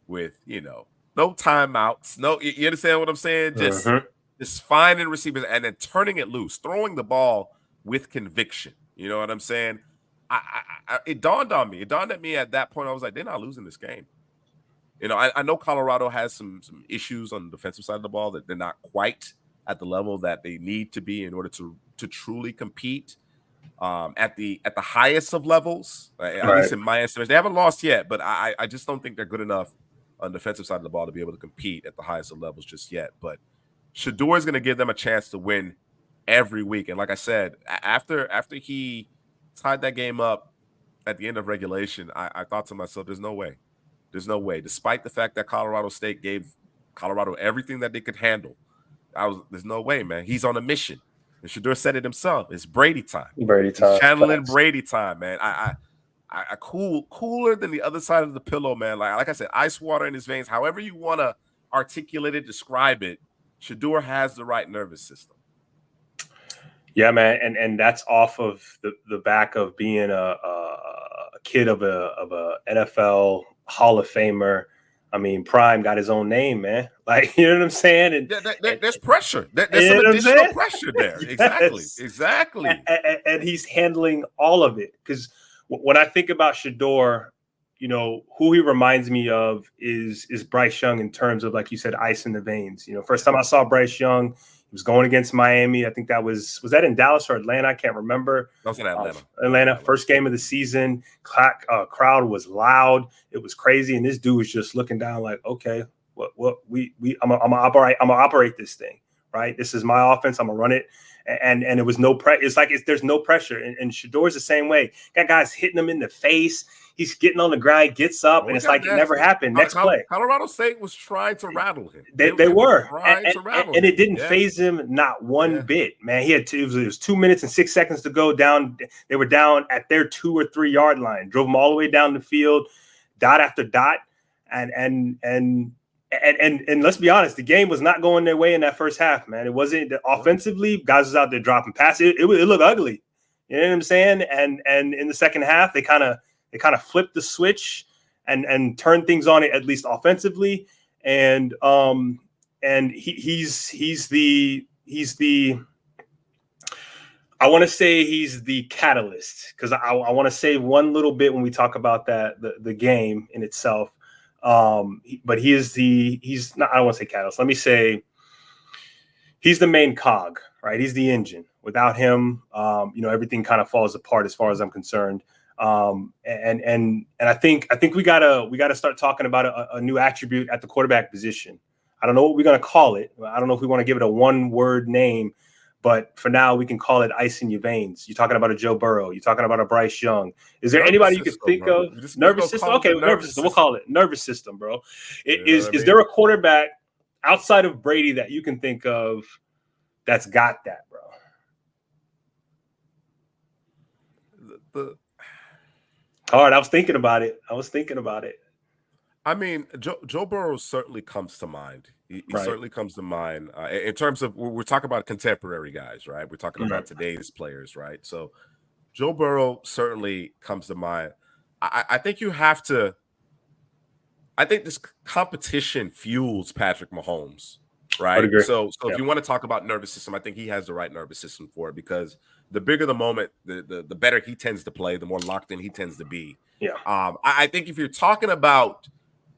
with, no timeouts. No, you understand what I'm saying? Just finding receivers and then turning it loose, throwing the ball with conviction. You know what I'm saying? It dawned on me. It dawned at me at that point. I was like, they're not losing this game. I know Colorado has some issues on the defensive side of the ball, that they're not quite at the level that they need to be in order to truly compete at the highest of levels. At least in my estimation, they haven't lost yet, but I just don't think they're good enough on the defensive side of the ball to be able to compete at the highest of levels just yet. But Shedeur is going to give them a chance to win every week. And like I said, after he tied that game up at the end of regulation, I thought to myself, there's no way. There's no way. Despite the fact that Colorado State gave Colorado everything that they could handle, there's no way, man. He's on a mission. And Shedeur said it himself. It's Brady time. He's channeling Brady time, man. I cooler than the other side of the pillow, man. Like I said, ice water in his veins. However you want to articulate it, describe it, Shedeur has the right nervous system. Yeah, man, and that's off of the back of being a kid of a NFL Hall of Famer. Prime got his own name, man. Like, you know what I'm saying? And there's pressure. There's some additional pressure there. Exactly. And he's handling all of it. Because when I think about Shedeur, who he reminds me of is Bryce Young in terms of, like you said, ice in the veins. First time I saw Bryce Young, he was going against Miami. I think that was that in Dallas or Atlanta? I can't remember. That was in Atlanta. Atlanta, first game of the season. Crowd was loud. It was crazy, and this dude was just looking down like, okay, I'm gonna operate this thing, right? This is my offense. I'm gonna run it, and it was no pressure. It's like there's no pressure, and Shedeur's the same way. Got guys hitting him in the face. He's getting on the ground, gets up, and it's like it never happened. Next play. Colorado State was trying to rattle him. They were. And it didn't phase him not one bit, man. He had it was 2 minutes and 6 seconds to go down. They were down at their 2 or 3 yard line. Drove them all the way down the field, dot after dot. And let's be honest, the game was not going their way in that first half, man. It wasn't offensively. Guys was out there dropping passes. It looked ugly. You know what I'm saying? And in the second half, they kind of flipped the switch and turned things on, at least offensively. And he's the I want to say he's the catalyst, because I want to say one little bit when we talk about the game in itself. But he's not, I don't want to say catalyst. Let me say he's the main cog, right? He's the engine. Without him, everything kind of falls apart as far as I'm concerned. And I think we gotta start talking about a new attribute at the quarterback position. I don't know what we're gonna call it. I don't know if we want to give it a one-word name, but for now we can call it ice in your veins. You're talking about a Joe Burrow. You're talking about a Bryce Young. Is there anybody you could think of? Nervous system. Okay, nervous system. We'll call it nervous system, bro. Is there a quarterback outside of Brady that you can think of that's got that, bro? All right, I was thinking about it. Joe Burrow certainly comes to mind. He certainly comes to mind in terms of, we're talking about contemporary guys, right? We're talking about today's players, right? So Joe Burrow certainly comes to mind. I think this competition fuels Patrick Mahomes, right? So if you want to talk about nervous system, I think he has the right nervous system for it, because the bigger the moment, the better he tends to play, the more locked in he tends to be. Yeah. I think if you're talking about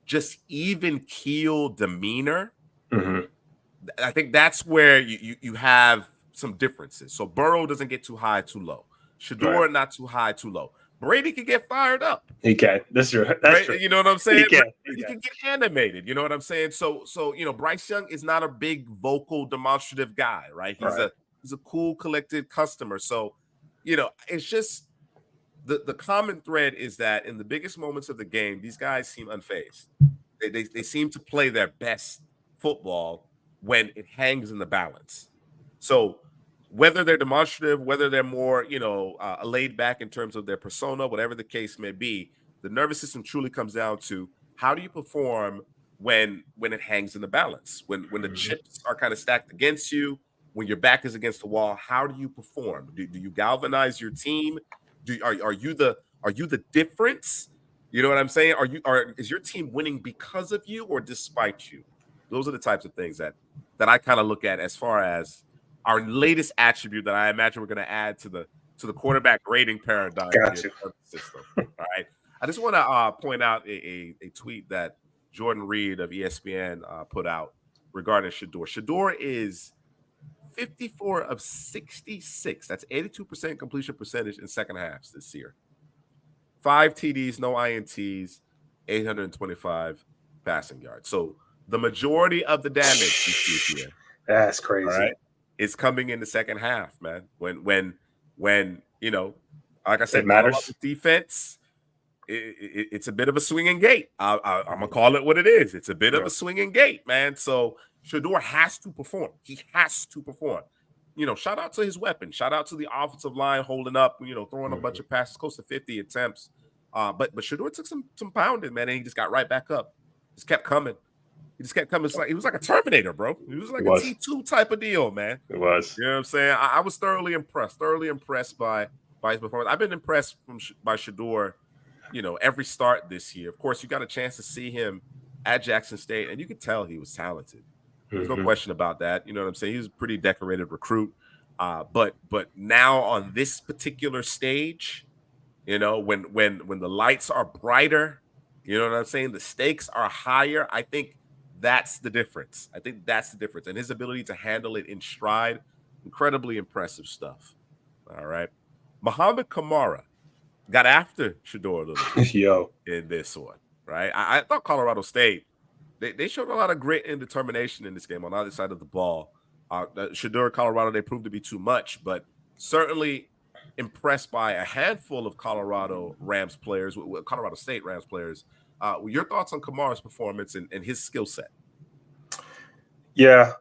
just even keel demeanor, I think that's where you have some differences. So Burrow doesn't get too high, too low. Shador not too high, too low. Brady can get fired up. He can. That's true. That's true. You know what I'm saying? He can get animated. You know what I'm saying? So Bryce Young is not a big vocal, demonstrative guy, right? He's a cool, collected customer. So, it's just the common thread is that in the biggest moments of the game, these guys seem unfazed. They seem to play their best football when it hangs in the balance. So whether they're demonstrative, whether they're more, laid back in terms of their persona, whatever the case may be, the nervous system truly comes down to how do you perform when it hangs in the balance, when the chips are kind of stacked against you, when your back is against the wall. How do you perform? Do you galvanize your team? Are you the difference? You know what I'm saying? Is your team winning because of you or despite you? Those are the types of things that I kind of look at as far as our latest attribute that I imagine we're going to add to the quarterback grading paradigm system. All right. I just want to point out a tweet that Jordan Reed of ESPN put out regarding Shador. Shador is 54 of 66. That's 82% completion percentage in second halves this year. 5 TDs, no INTs, 825 passing yards. So the majority of the damage you see here, that's crazy. All right, is coming in the second half, man. When like I said, it matters. Defense, it's a bit of a swinging gate. I'm gonna call it what it is. It's a bit of a swinging gate, man. So Shador has to perform. He has to perform. Shout out to his weapon. Shout out to the offensive line holding up. Throwing a bunch of passes, close to 50 attempts. But Shador took some pounding, man, and he just got right back up. Just kept coming. He just kept coming. He was like a Terminator, bro. He was like a T2 type of deal, man. It was. You know what I'm saying? I was thoroughly impressed by his performance. I've been impressed by Shador, every start this year. Of course, you got a chance to see him at Jackson State, and you could tell he was talented. There's no question about that. You know what I'm saying? He was a pretty decorated recruit. But now on this particular stage, when the lights are brighter, you know what I'm saying? The stakes are higher. I think that's the difference. And his ability to handle it in stride, incredibly impressive stuff. All right. Muhammad Kamara got after Shador a little bit in this one, right? I thought Colorado State, they showed a lot of grit and determination in this game on either side of the ball. Shador, Colorado, they proved to be too much, but certainly impressed by a handful of Colorado State Rams players. Your thoughts on Kamara's performance and his skill set? Yeah,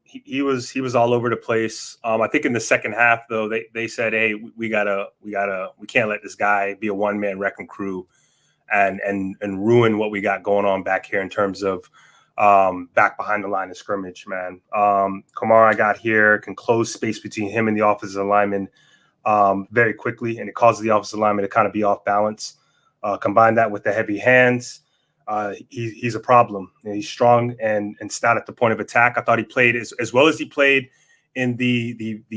he was all over the place. I think in the second half, though, they said, "Hey, we can't let this guy be a one-man wrecking crew and ruin what we got going on back here in terms of back behind the line of scrimmage, man." Kamara got here, can close space between him and the offensive lineman very quickly, and it causes the offensive lineman to kind of be off balance. Combine that with the heavy hands. He's a problem. He's strong and stout at the point of attack. I thought he played as well as he played in the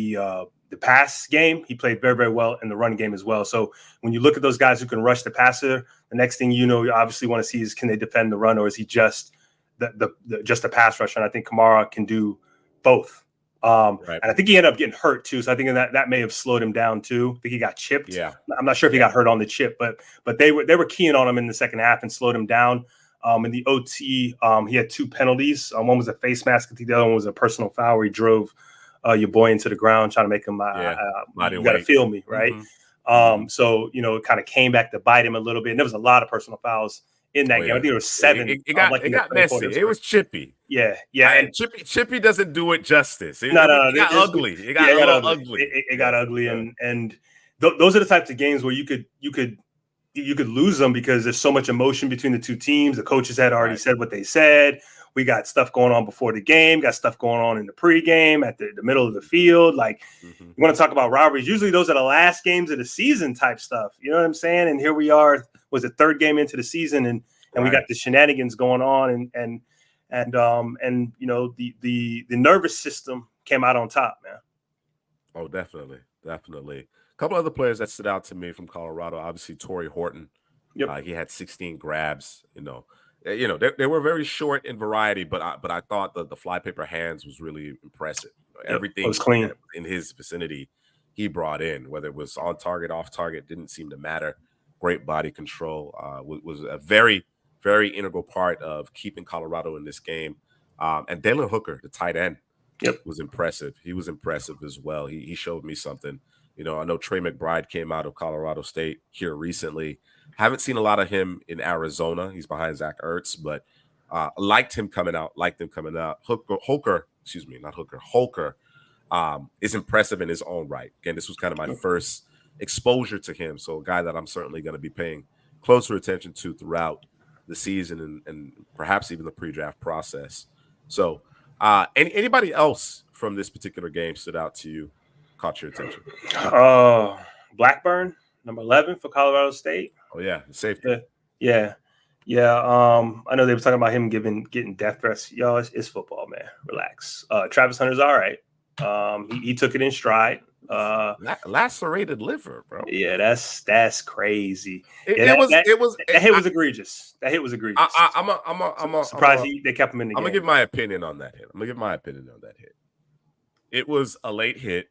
pass game. He played very, very well in the run game as well. So when you look at those guys who can rush the passer, the next thing you obviously want to see is, can they defend the run, or is he just just a pass rusher? And I think Kamara can do both. And I think he ended up getting hurt too. So I think that may have slowed him down too. I think he got chipped. Yeah. I'm not sure if he got hurt on the chip, but they were keying on him in the second half and slowed him down. In the OT, he had 2 penalties. One was a face mask. I think the other one was a personal foul where he drove your boy into the ground, trying to make him, you got to feel me, right? So, it kind of came back to bite him a little bit. And there was a lot of personal fouls in that game. I think there was 7. It got messy. It was chippy. Yeah. And Chippy doesn't do it justice. It got ugly. It got ugly. It got ugly. And those are the types of games where you could lose them because there's so much emotion between the two teams. The coaches had already said what they said. We got stuff going on before the game, got stuff going on in the pregame at the middle of the field. Like, you want to talk about rivalries. Usually those are the last games of the season type stuff. You know what I'm saying? And here we are, was the 3rd game into the season, and we got the shenanigans going on, and the nervous system came out on top, man. Oh, definitely. definitely. A couple other players that stood out to me from Colorado, obviously Torrey Horton. Yep. He had 16 grabs. They were very short in variety, but I thought the flypaper hands was really impressive. Yep. It Everything was clean in his vicinity he brought in, whether it was on target, off target, didn't seem to matter. Great body control, was a very, very integral part of keeping Colorado in this game. And Dalen Hooker, the tight end, was impressive. He was impressive as well. He showed me something. I know Trey McBride came out of Colorado State here recently. Haven't seen a lot of him in Arizona. He's behind Zach Ertz, but liked him coming out. Holker is impressive in his own right. Again, this was kind of my first exposure to him, so a guy that I'm certainly going to be paying closer attention to throughout the season and perhaps even the pre-draft process. So anybody else from this particular game stood out to you, caught your attention? Blackburn, number 11 for Colorado State. Oh yeah, safety. Yeah. I know they were talking about him getting death threats. Yo, it's football, man. Relax. Travis Hunter's all right. He took it in stride. Lacerated liver, bro. Yeah, that's crazy. That hit was egregious. That hit was egregious. I'm surprised they kept him in the game. I'm gonna give my opinion on that hit. It was a late hit,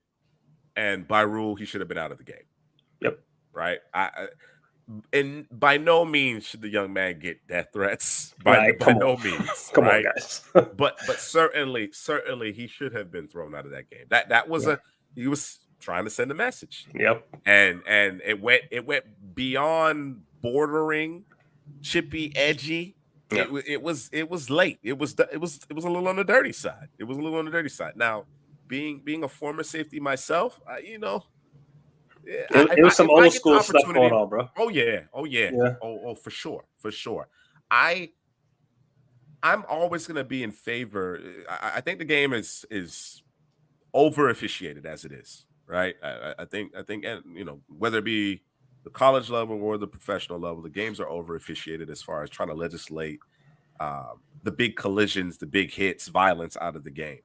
and by rule, he should have been out of the game. Yep. Right. And by no means should the young man get death threats. By no means. Come on, guys. but certainly he should have been thrown out of that game. That was he was trying to send a message. Yep. And it went beyond bordering chippy, edgy. Yep. It was late. It was a little on the dirty side. Now, being a former safety myself, it was some old school stuff going on, bro. Oh yeah. Oh, for sure. I'm always going to be in favor. I think the game is over officiated as it is, right? I think, and whether it be the college level or the professional level, the games are over officiated as far as trying to legislate the big collisions, the big hits, violence out of the game.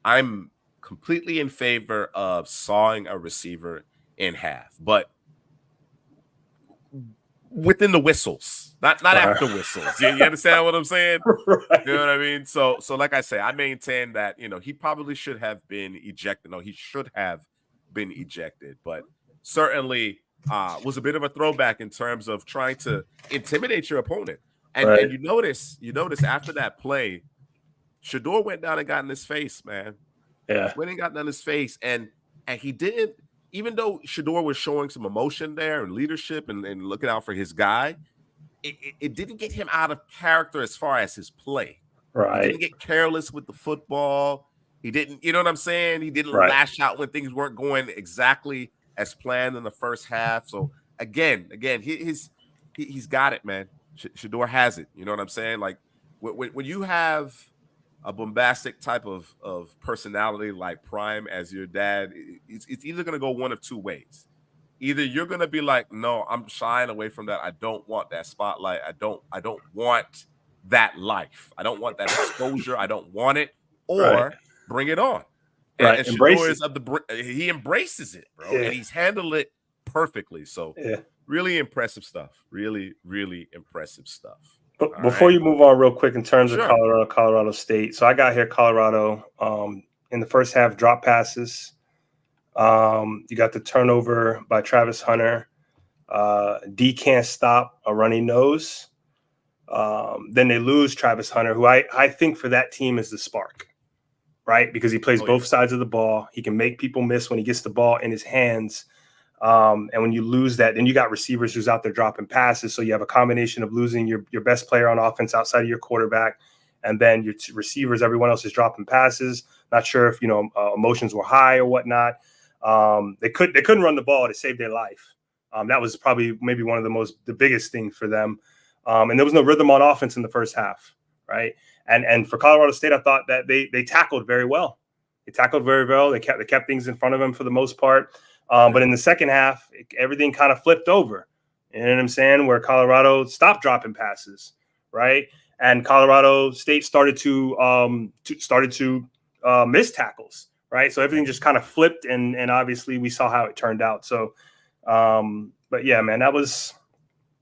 I'm completely in favor of sawing a receiver in half, but within the whistles, not after whistles. You understand what I'm saying? Right. You know what I mean? So like I say, I maintain that he probably should have been ejected. No, he should have been ejected, but certainly was a bit of a throwback in terms of trying to intimidate your opponent. And you notice after that play, Shedeur went down and got in his face, man. Yeah, went and got in his face, and he didn't. Even though Shedeur was showing some emotion there and leadership and looking out for his guy, it didn't get him out of character as far as his play. Right. He didn't get careless with the football. He didn't, you know what I'm saying? He didn't lash out when things weren't going exactly as planned in the first half. So again, he's got it, man. Shedeur has it. You know what I'm saying? Like when you have a bombastic type of personality like Prime as your dad, it's either going to go one of two ways. Either you're going to be like, no, I'm shying away from that. I don't want that spotlight. I don't want that life. I don't want that exposure. I don't want it. Or bring it on. Right. And Shedeur he embraces it, bro. Yeah. And he's handled it perfectly. So really impressive stuff. Really, really impressive stuff. Before you move on real quick in terms of Colorado State. So I got here Colorado in the first half, drop passes. You got the turnover by Travis Hunter. D can't stop a running nose. Then they lose Travis Hunter, who I think for that team is the spark, right? Because he plays both sides of the ball. He can make people miss when he gets the ball in his hands. And when you lose that, then you got receivers who's out there dropping passes. So you have a combination of losing your best player on offense outside of your quarterback, and then your receivers, everyone else is dropping passes. Not sure if emotions were high or whatnot. They couldn't run the ball to save their life. That was probably maybe one of the biggest thing for them. And there was no rhythm on offense in the first half, right? And for Colorado State, I thought that they tackled very well. They tackled very well. They kept things in front of them for the most part. But in the second half, everything kind of flipped over. You know what I'm saying? Where Colorado stopped dropping passes, right? And Colorado State started to miss tackles, right? So everything just kind of flipped, and obviously we saw how it turned out. So, but yeah, man, that was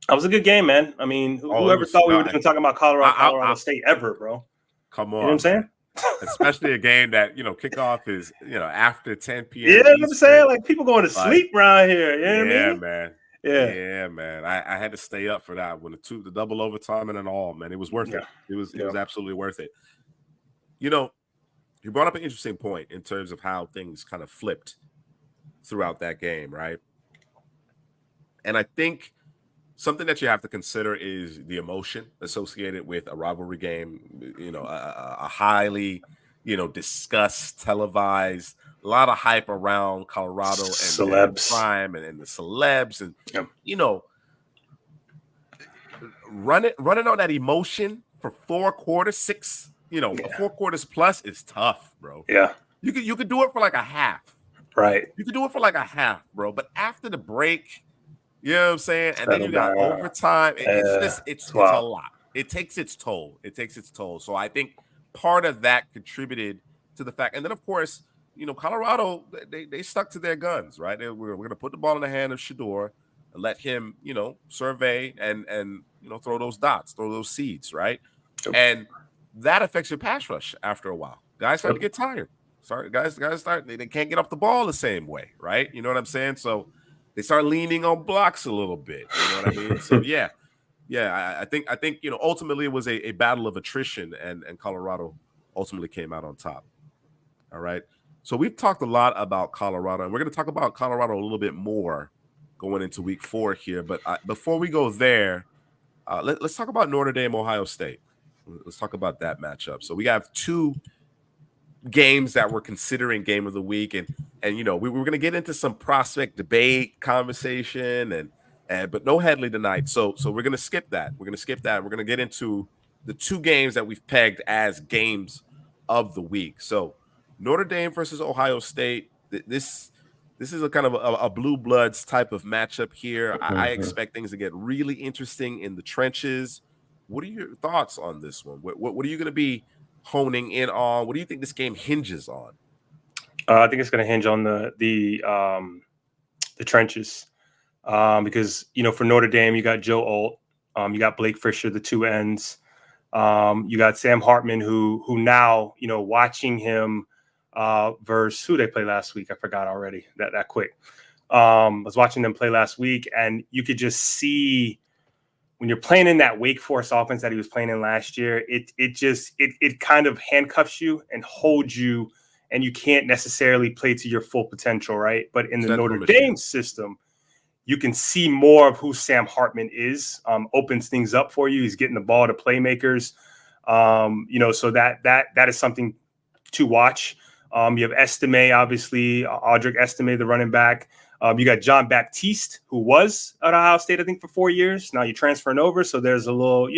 a good game, man. I mean, whoever thought we were even talking about Colorado State ever, bro? Come on, you know what I'm saying? Especially a game that, kickoff is, after 10 p.m. Yeah, I'm saying, like, people going to sleep around here. You know what I mean? Man. Yeah. Yeah, man. I had to stay up for that when the double overtime and all, man. It was worth it. It was absolutely worth it. You brought up an interesting point in terms of how things kind of flipped throughout that game, right? And I think something that you have to consider is the emotion associated with a rivalry game, a highly, discussed, televised, a lot of hype around Colorado and celebs, prime and the celebs, and running on that emotion for 4 quarters, 6, 4 quarters plus is tough, bro. Yeah, you could do it for like a half, right? You could do it for like a half, bro. But after the break, you know what I'm saying? And then you got overtime. It's a lot. It takes its toll. So I think part of that contributed to the fact. And then, of course, Colorado, they stuck to their guns, right? We're going to put the ball in the hand of Shedeur and let him, survey and throw those dots, throw those seeds, right? Yep. And that affects your pass rush after a while. Guys start to get tired. Guys start, they can't get off the ball the same way, right? You know what I'm saying? So they start leaning on blocks a little bit. You know what I mean? So I think ultimately it was a battle of attrition, and Colorado ultimately came out on top. All right. So we've talked a lot about Colorado, and we're going to talk about Colorado a little bit more going into week 4 here. But before we go there, let's talk about Notre Dame, Ohio State. Let's talk about that matchup. So we have 2 games that we're considering game of the week, and we were going to get into some prospect debate conversation, but no Headley tonight. So we're going to skip that. We're going to get into the 2 games that we've pegged as games of the week. So Notre Dame versus Ohio State. This is a kind of a blue bloods type of matchup here. I expect things to get really interesting in the trenches. What are your thoughts on this one? What are you going to be honing in on? What do you think this game hinges on? I think it's going to hinge on the trenches, because for Notre Dame you got Joe Alt, you got Blake Fisher, the 2 ends, you got Sam Hartman, who now watching him versus who they played last week. I forgot already that quick. I was watching them play last week, and you could just see when you're playing in that Wake Forest offense that he was playing in last year, it kind of handcuffs you and holds you, and you can't necessarily play to your full potential, right? But in the Notre Dame system, you can see more of who Sam Hartman is. Opens things up for you. He's getting the ball to playmakers. So that is something to watch. You have Estime, obviously, Audric Estime, the running back. You got John Baptiste, who was at Ohio State, I think, for 4 years. Now you're transferring over, so there's a little,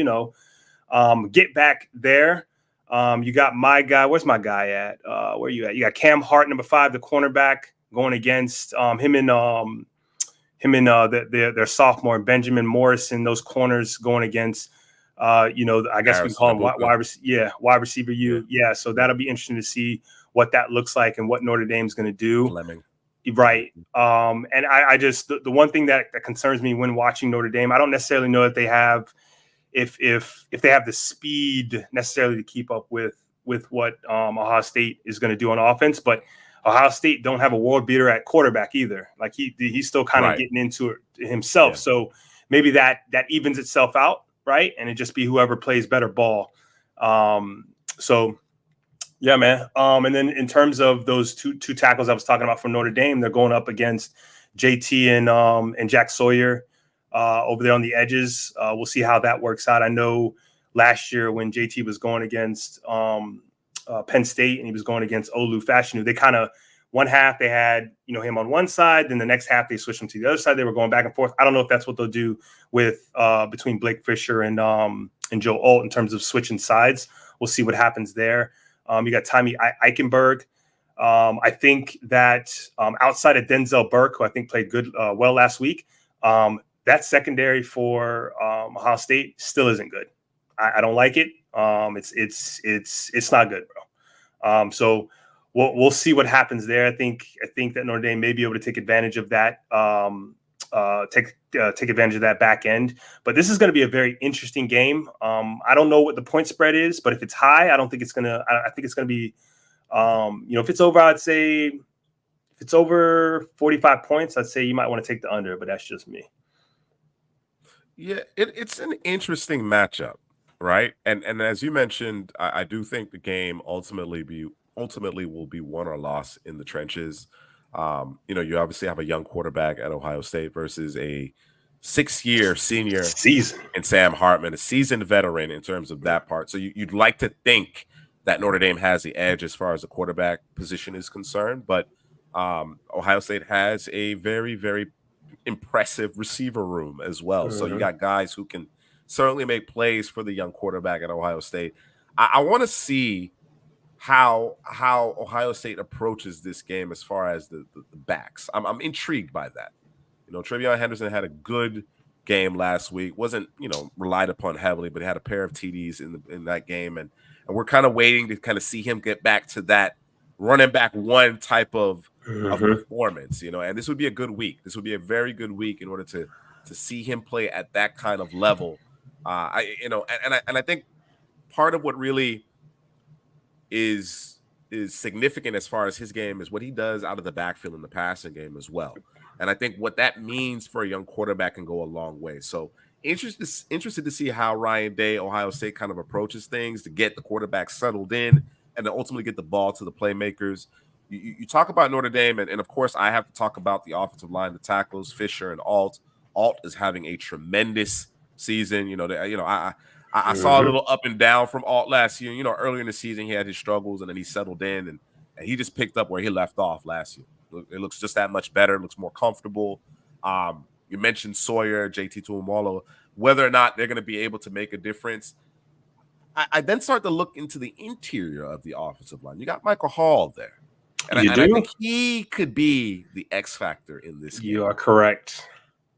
get back there. You got my guy. Where's my guy at? Where you at? You got Cam Hart, number 5, the cornerback, going against him and their sophomore Benjamin Morrison. Those corners going against, I guess we can call him wide receiver. Yeah. So that'll be interesting to see what that looks like and what Notre Dame's going to do. Fleming. Right. And I just, the one thing that concerns me when watching Notre Dame, I don't necessarily know that they have, if they have the speed necessarily to keep up with what Ohio State is going to do on offense, but Ohio State don't have a world beater at quarterback either. Like he's still kind of getting into it himself. Yeah. So maybe that evens itself out. Right. And it just be whoever plays better ball. Yeah, man. And then in terms of those two tackles I was talking about from Notre Dame, they're going up against JT and Jack Sawyer over there on the edges. We'll see how that works out. I know last year when JT was going against Penn State and he was going against Olu Fashanu, they kind of one half they had him on one side, then the next half they switched him to the other side. They were going back and forth. I don't know if that's what they'll do with between Blake Fisher and Joe Alt in terms of switching sides. We'll see what happens there. You got Tommy Eichenberg. I think that outside of Denzel Burke, who I think played well last week, that secondary for Ohio State still isn't good. I don't like it. It's not good, bro. So we'll see what happens there. I think that Notre Dame may be able to take advantage of that. Take advantage of that back end. But this is going to be a very interesting game. I don't know what the point spread is, but if it's high, I don't think it's gonna. I think it's going to be. If it's over, I'd say if it's over 45 points, I'd say you might want to take the under. But that's just me. Yeah, it's an interesting matchup, right? And as you mentioned, I do think the game ultimately will be won or lost in the trenches. You obviously have a young quarterback at Ohio State versus a 6-year senior in Sam Hartman, a seasoned veteran in terms of that part. So you'd like to think that Notre Dame has the edge as far as the quarterback position is concerned, but Ohio State has a very, very impressive receiver room as well. So you got guys who can certainly make plays for the young quarterback at Ohio State. I want to see how Ohio State approaches this game as far as the backs. I'm intrigued by that. Trevion Henderson had a good game last week. Wasn't relied upon heavily, but had a pair of TDs in that game, and we're kind of waiting to kind of see him get back to that running back one type of performance. And this would be a good week. This would be a very good week in order to see him play at that kind of level. I think part of what really is significant as far as his game is what he does out of the backfield in the passing game as well. And I think what that means for a young quarterback can go a long way. So interested to see how Ryan Day, Ohio State, kind of approaches things to get the quarterback settled in and to ultimately get the ball to the playmakers. You talk about Notre Dame, and of course I have to talk about the offensive line, the tackles, Fisher and Alt. Alt is having a tremendous season. I saw a little up and down from Alt last year. Earlier in the season, he had his struggles, and then he settled in, and he just picked up where he left off last year. It looks just that much better. It looks more comfortable. You mentioned Sawyer, JT Tuimoloau, whether or not they're going to be able to make a difference. I then start to look into the interior of the offensive line. You got Michael Hall there. And I think he could be the X factor in this game. You are correct.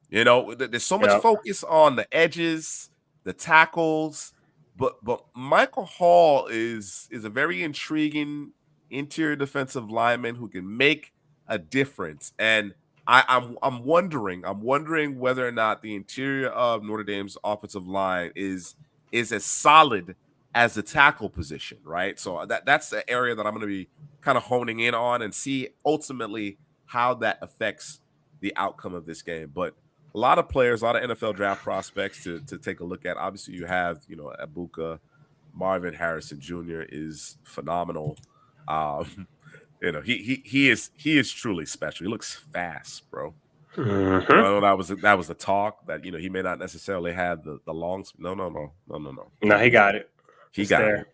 There's so much focus on the edges, the tackles, but Michael Hall is a very intriguing interior defensive lineman who can make a difference. And I'm wondering whether or not the interior of Notre Dame's offensive line is as solid as the tackle position, right? So that's the area that I'm going to be kind of honing in on and see ultimately how that affects the outcome of this game. But a lot of players, a lot of NFL draft prospects to take a look at. Obviously, you have, Abuka, Marvin Harrison Jr. is phenomenal. He is truly special. He looks fast, bro. I know that was the talk that he may not necessarily have the long. No. No, he got it. He got it.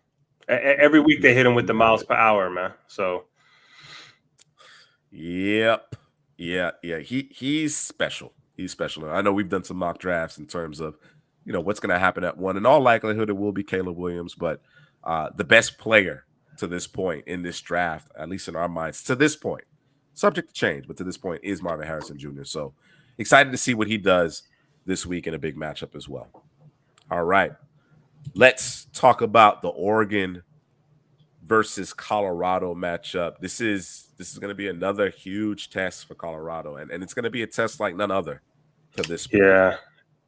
Every week they hit him with the miles per hour, man. So. Yep. Yeah. He's special. He's special. I know we've done some mock drafts in terms of, what's going to happen at one. In all likelihood, it will be Caleb Williams, but the best player to this point in this draft, at least in our minds, to this point, subject to change, but to this point, is Marvin Harrison Jr. So excited to see what he does this week in a big matchup as well. All right. Let's talk about the Oregon versus Colorado matchup. This is going to be another huge test for Colorado, and it's going to be a test like none other to this point.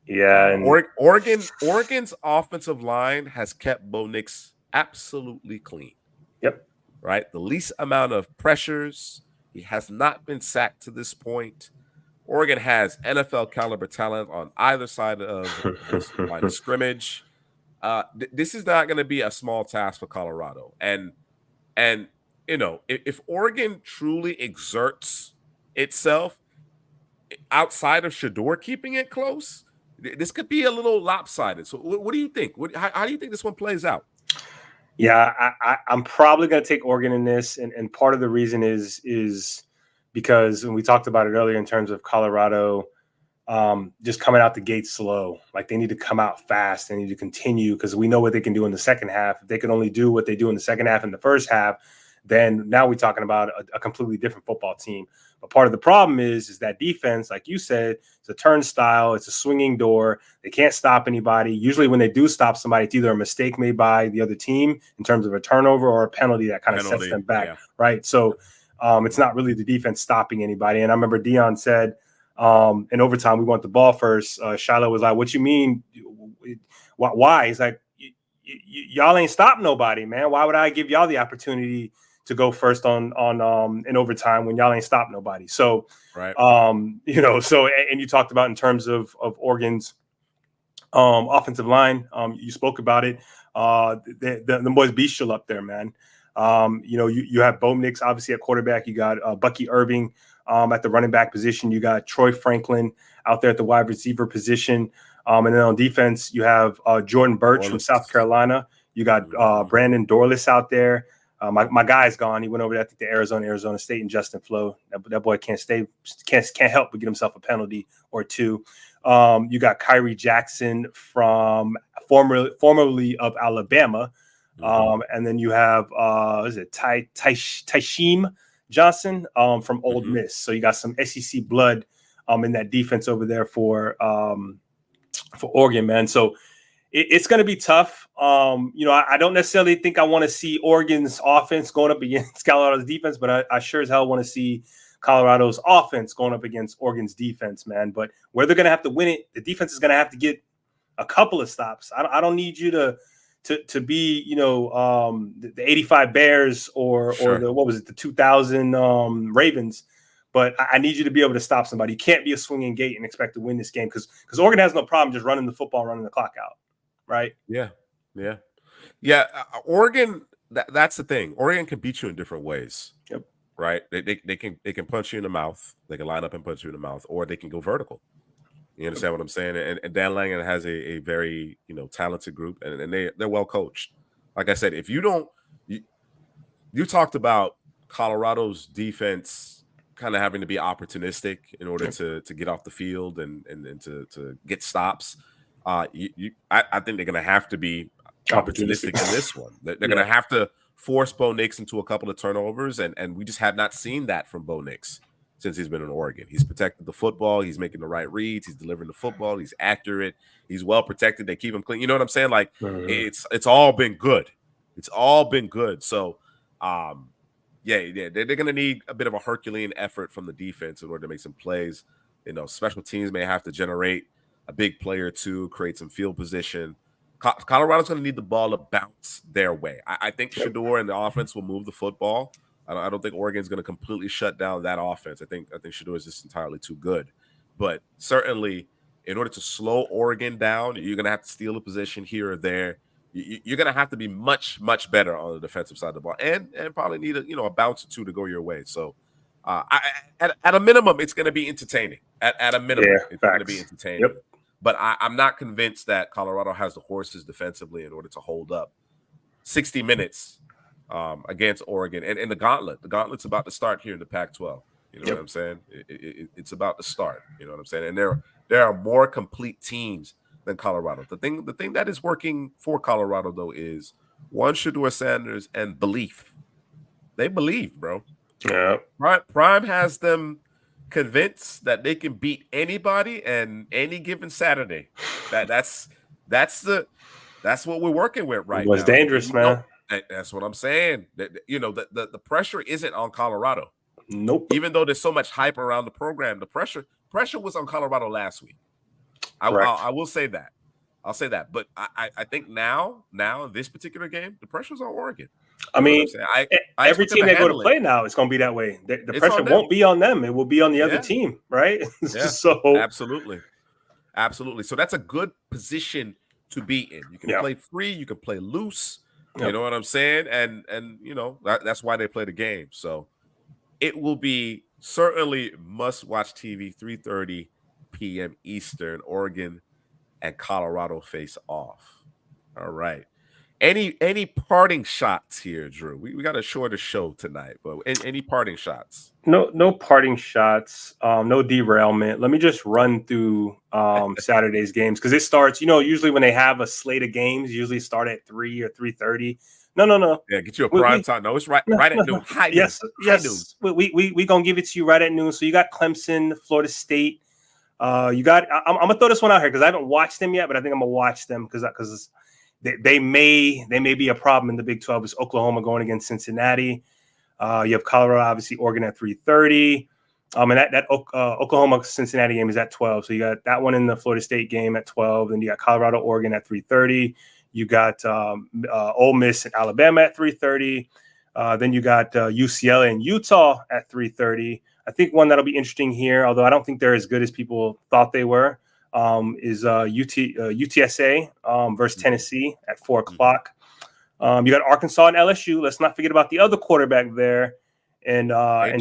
Yeah. Oregon's offensive line has kept Bo Nix absolutely clean. Yep. Right? The least amount of pressures. He has not been sacked to this point. Oregon has NFL caliber talent on either side of the line of scrimmage. This is not going to be a small task for Colorado. And if Oregon truly exerts itself outside of Shador keeping it close, this could be a little lopsided. So what do you think? How do you think this one plays out? Yeah, I'm probably going to take Oregon in this. And part of the reason is because when we talked about it earlier in terms of Colorado just coming out the gate slow. Like they need to come out fast. They need to continue because we know what they can do in the second half. If they can only do what they do in the second half and the first half, then now we're talking about a completely different football team. But part of the problem is that defense, like you said, it's a turnstile, it's a swinging door. They can't stop anybody. Usually when they do stop somebody, it's either a mistake made by the other team in terms of a turnover or a penalty that kind of sets them back, right? So it's not really the defense stopping anybody. And I remember Dion said in overtime, we want the ball first. Shiloh was like, what you mean? Why? He's like, y'all ain't stopped nobody, man. Why would I give y'all the opportunity to go first on in overtime when y'all ain't stopped nobody? So, right. So, and you talked about in terms of Oregon's offensive line. You spoke about it. The boys bestial up there, man. You have Bo Nix obviously at quarterback. You got Bucky Irving at the running back position. You got Troy Franklin out there at the wide receiver position. And then on defense, you have Jordan Birch from South Carolina. You got Brandon Dorless out there. My guy's gone. He went over there, I think, to Arizona State, and Justin Flo. That boy can't help but get himself a penalty or two. You got Kyrie Jackson from formerly of Alabama. And then you have Taisheem Johnson from Ole Miss. So you got some SEC blood in that defense over there for Oregon, man. So it's going to be tough. I don't necessarily think I want to see Oregon's offense going up against Colorado's defense, but I sure as hell want to see Colorado's offense going up against Oregon's defense, man. But where they're going to have to win it, the defense is going to have to get a couple of stops. I don't need you to be, the 85 Bears or the 2000 Ravens. But I need you to be able to stop somebody. You can't be a swinging gate and expect to win this game because Oregon has no problem just running the football, running the clock out, right? Yeah. Oregon, that's the thing. Oregon can beat you in different ways. Yep. Right? They can punch you in the mouth. They can line up and punch you in the mouth, or they can go vertical. You understand what I'm saying? And Dan Langen has a very talented group, and they're well coached. Like I said, if you don't, you talked about Colorado's defense kind of having to be opportunistic in order to get off the field and to get stops. I think they're going to have to be opportunistic in this one. They're going to have to force Bo Nix into a couple of turnovers, and we just have not seen that from Bo Nix since he's been in Oregon. He's protected the football. He's making the right reads. He's delivering the football. He's accurate. He's well protected. They keep him clean. You know what I'm saying? Like it's all been good. It's all been good. So, they're going to need a bit of a Herculean effort from the defense in order to make some plays. Special teams may have to generate a big play or two, create some field position. Colorado's going to need the ball to bounce their way. I think Shedeur and the offense will move the football. I don't think Oregon's going to completely shut down that offense. I think Shedeur is just entirely too good. But certainly, in order to slow Oregon down, you're going to have to steal a position here or there. You're going to have to be much, much better on the defensive side of the ball, and probably need a bounce or two to go your way. So, at a minimum, it's going to be entertaining. At a minimum, it's going to be entertaining. Yep. But I'm not convinced that Colorado has the horses defensively in order to hold up 60 minutes against Oregon. And the gauntlet's about to start here in the Pac-12. You know what I'm saying? It's about to start. You know what I'm saying? And there are more complete teams than Colorado. The thing that is working for Colorado, though, is one, Shedeur Sanders, and belief. They believe, bro. Yeah. Prime has them convinced that they can beat anybody and any given Saturday. That's what we're working with right now. It's dangerous, man. That's what I'm saying. The pressure isn't on Colorado. Nope. Even though there's so much hype around the program, the pressure was on Colorado last week. I will say that. I'll say that. But I think now in this particular game, the pressure's on Oregon. I mean, every team they go to play now, it's going to be that way. The pressure won't be on them. It will be on the other team, right? So absolutely. So that's a good position to be in. You can play free. You can play loose. You know what I'm saying? And that's why they play the game. So it will be certainly must-watch TV, 3:30 p.m. Eastern. Oregon and Colorado face off. All right. Any parting shots here, Drew? We got a shorter show tonight, but any parting shots? No parting shots. No derailment. Let me just run through Saturday's games because it starts. Usually when they have a slate of games, usually start at 3 or 3:30. No. Yeah, get you a prime time. No, it's right at noon. High noon. Yes. We gonna give it to you right at noon. So you got Clemson, Florida State. You got. I'm gonna throw this one out here because I haven't watched them yet, but I think I'm gonna watch them because they may be a problem in the Big 12. Is Oklahoma going against Cincinnati? You have Colorado, obviously Oregon at 3:30. And that Oklahoma Cincinnati game is at 12. So you got that one in the Florida State game at 12. Then you got Colorado Oregon at 3:30. You got Ole Miss and Alabama at 3:30. Then you got UCLA and Utah at 3:30. I think one that'll be interesting here, although I don't think they're as good as people thought they were, is UTSA versus Tennessee at 4 o'clock. You got Arkansas and LSU. Let's not forget about the other quarterback there and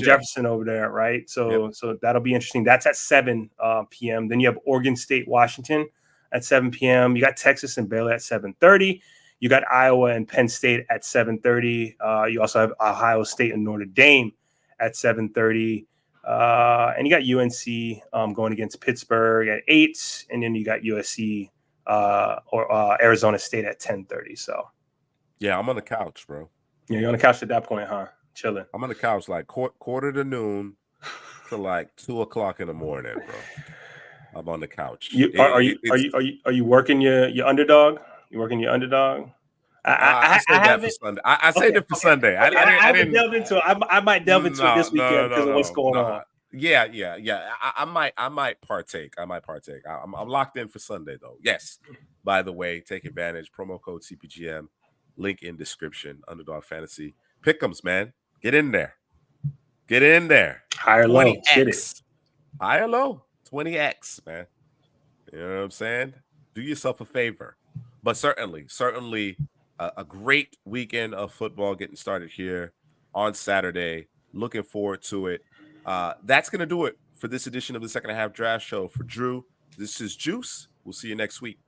Jefferson over there, right? So that'll be interesting. That's at 7 p.m. Then you have Oregon State, Washington at 7 p.m. You got Texas and Baylor at 7:30. You got Iowa and Penn State at 7:30. You also have Ohio State and Notre Dame at 7:30. And you got UNC going against Pittsburgh at 8. And then you got USC or Arizona State at 10:30. So, yeah, I'm on the couch, bro. Yeah, you're on the couch at that point, huh? Chilling. I'm on the couch like quarter to noon to like 2 o'clock in the morning, bro. I'm on the couch. Are you working your underdog? You working your underdog? I saved that for Sunday. I saved it for Sunday. I didn't delve into it. I might delve into it this weekend because of what's going on. Yeah. I might partake. I'm locked in for Sunday though. Yes. By the way, take advantage. Promo code CPGM. Link in description. Underdog Fantasy. Pick'ems, man. Get in there. Higher low. Get it. Higher low. 20x, man. You know what I'm saying? Do yourself a favor. But certainly a great weekend of football getting started here on Saturday. Looking forward to it. That's going to do it for this edition of the Second Half Draft Show. For Drew, this is Juice. We'll see you next week.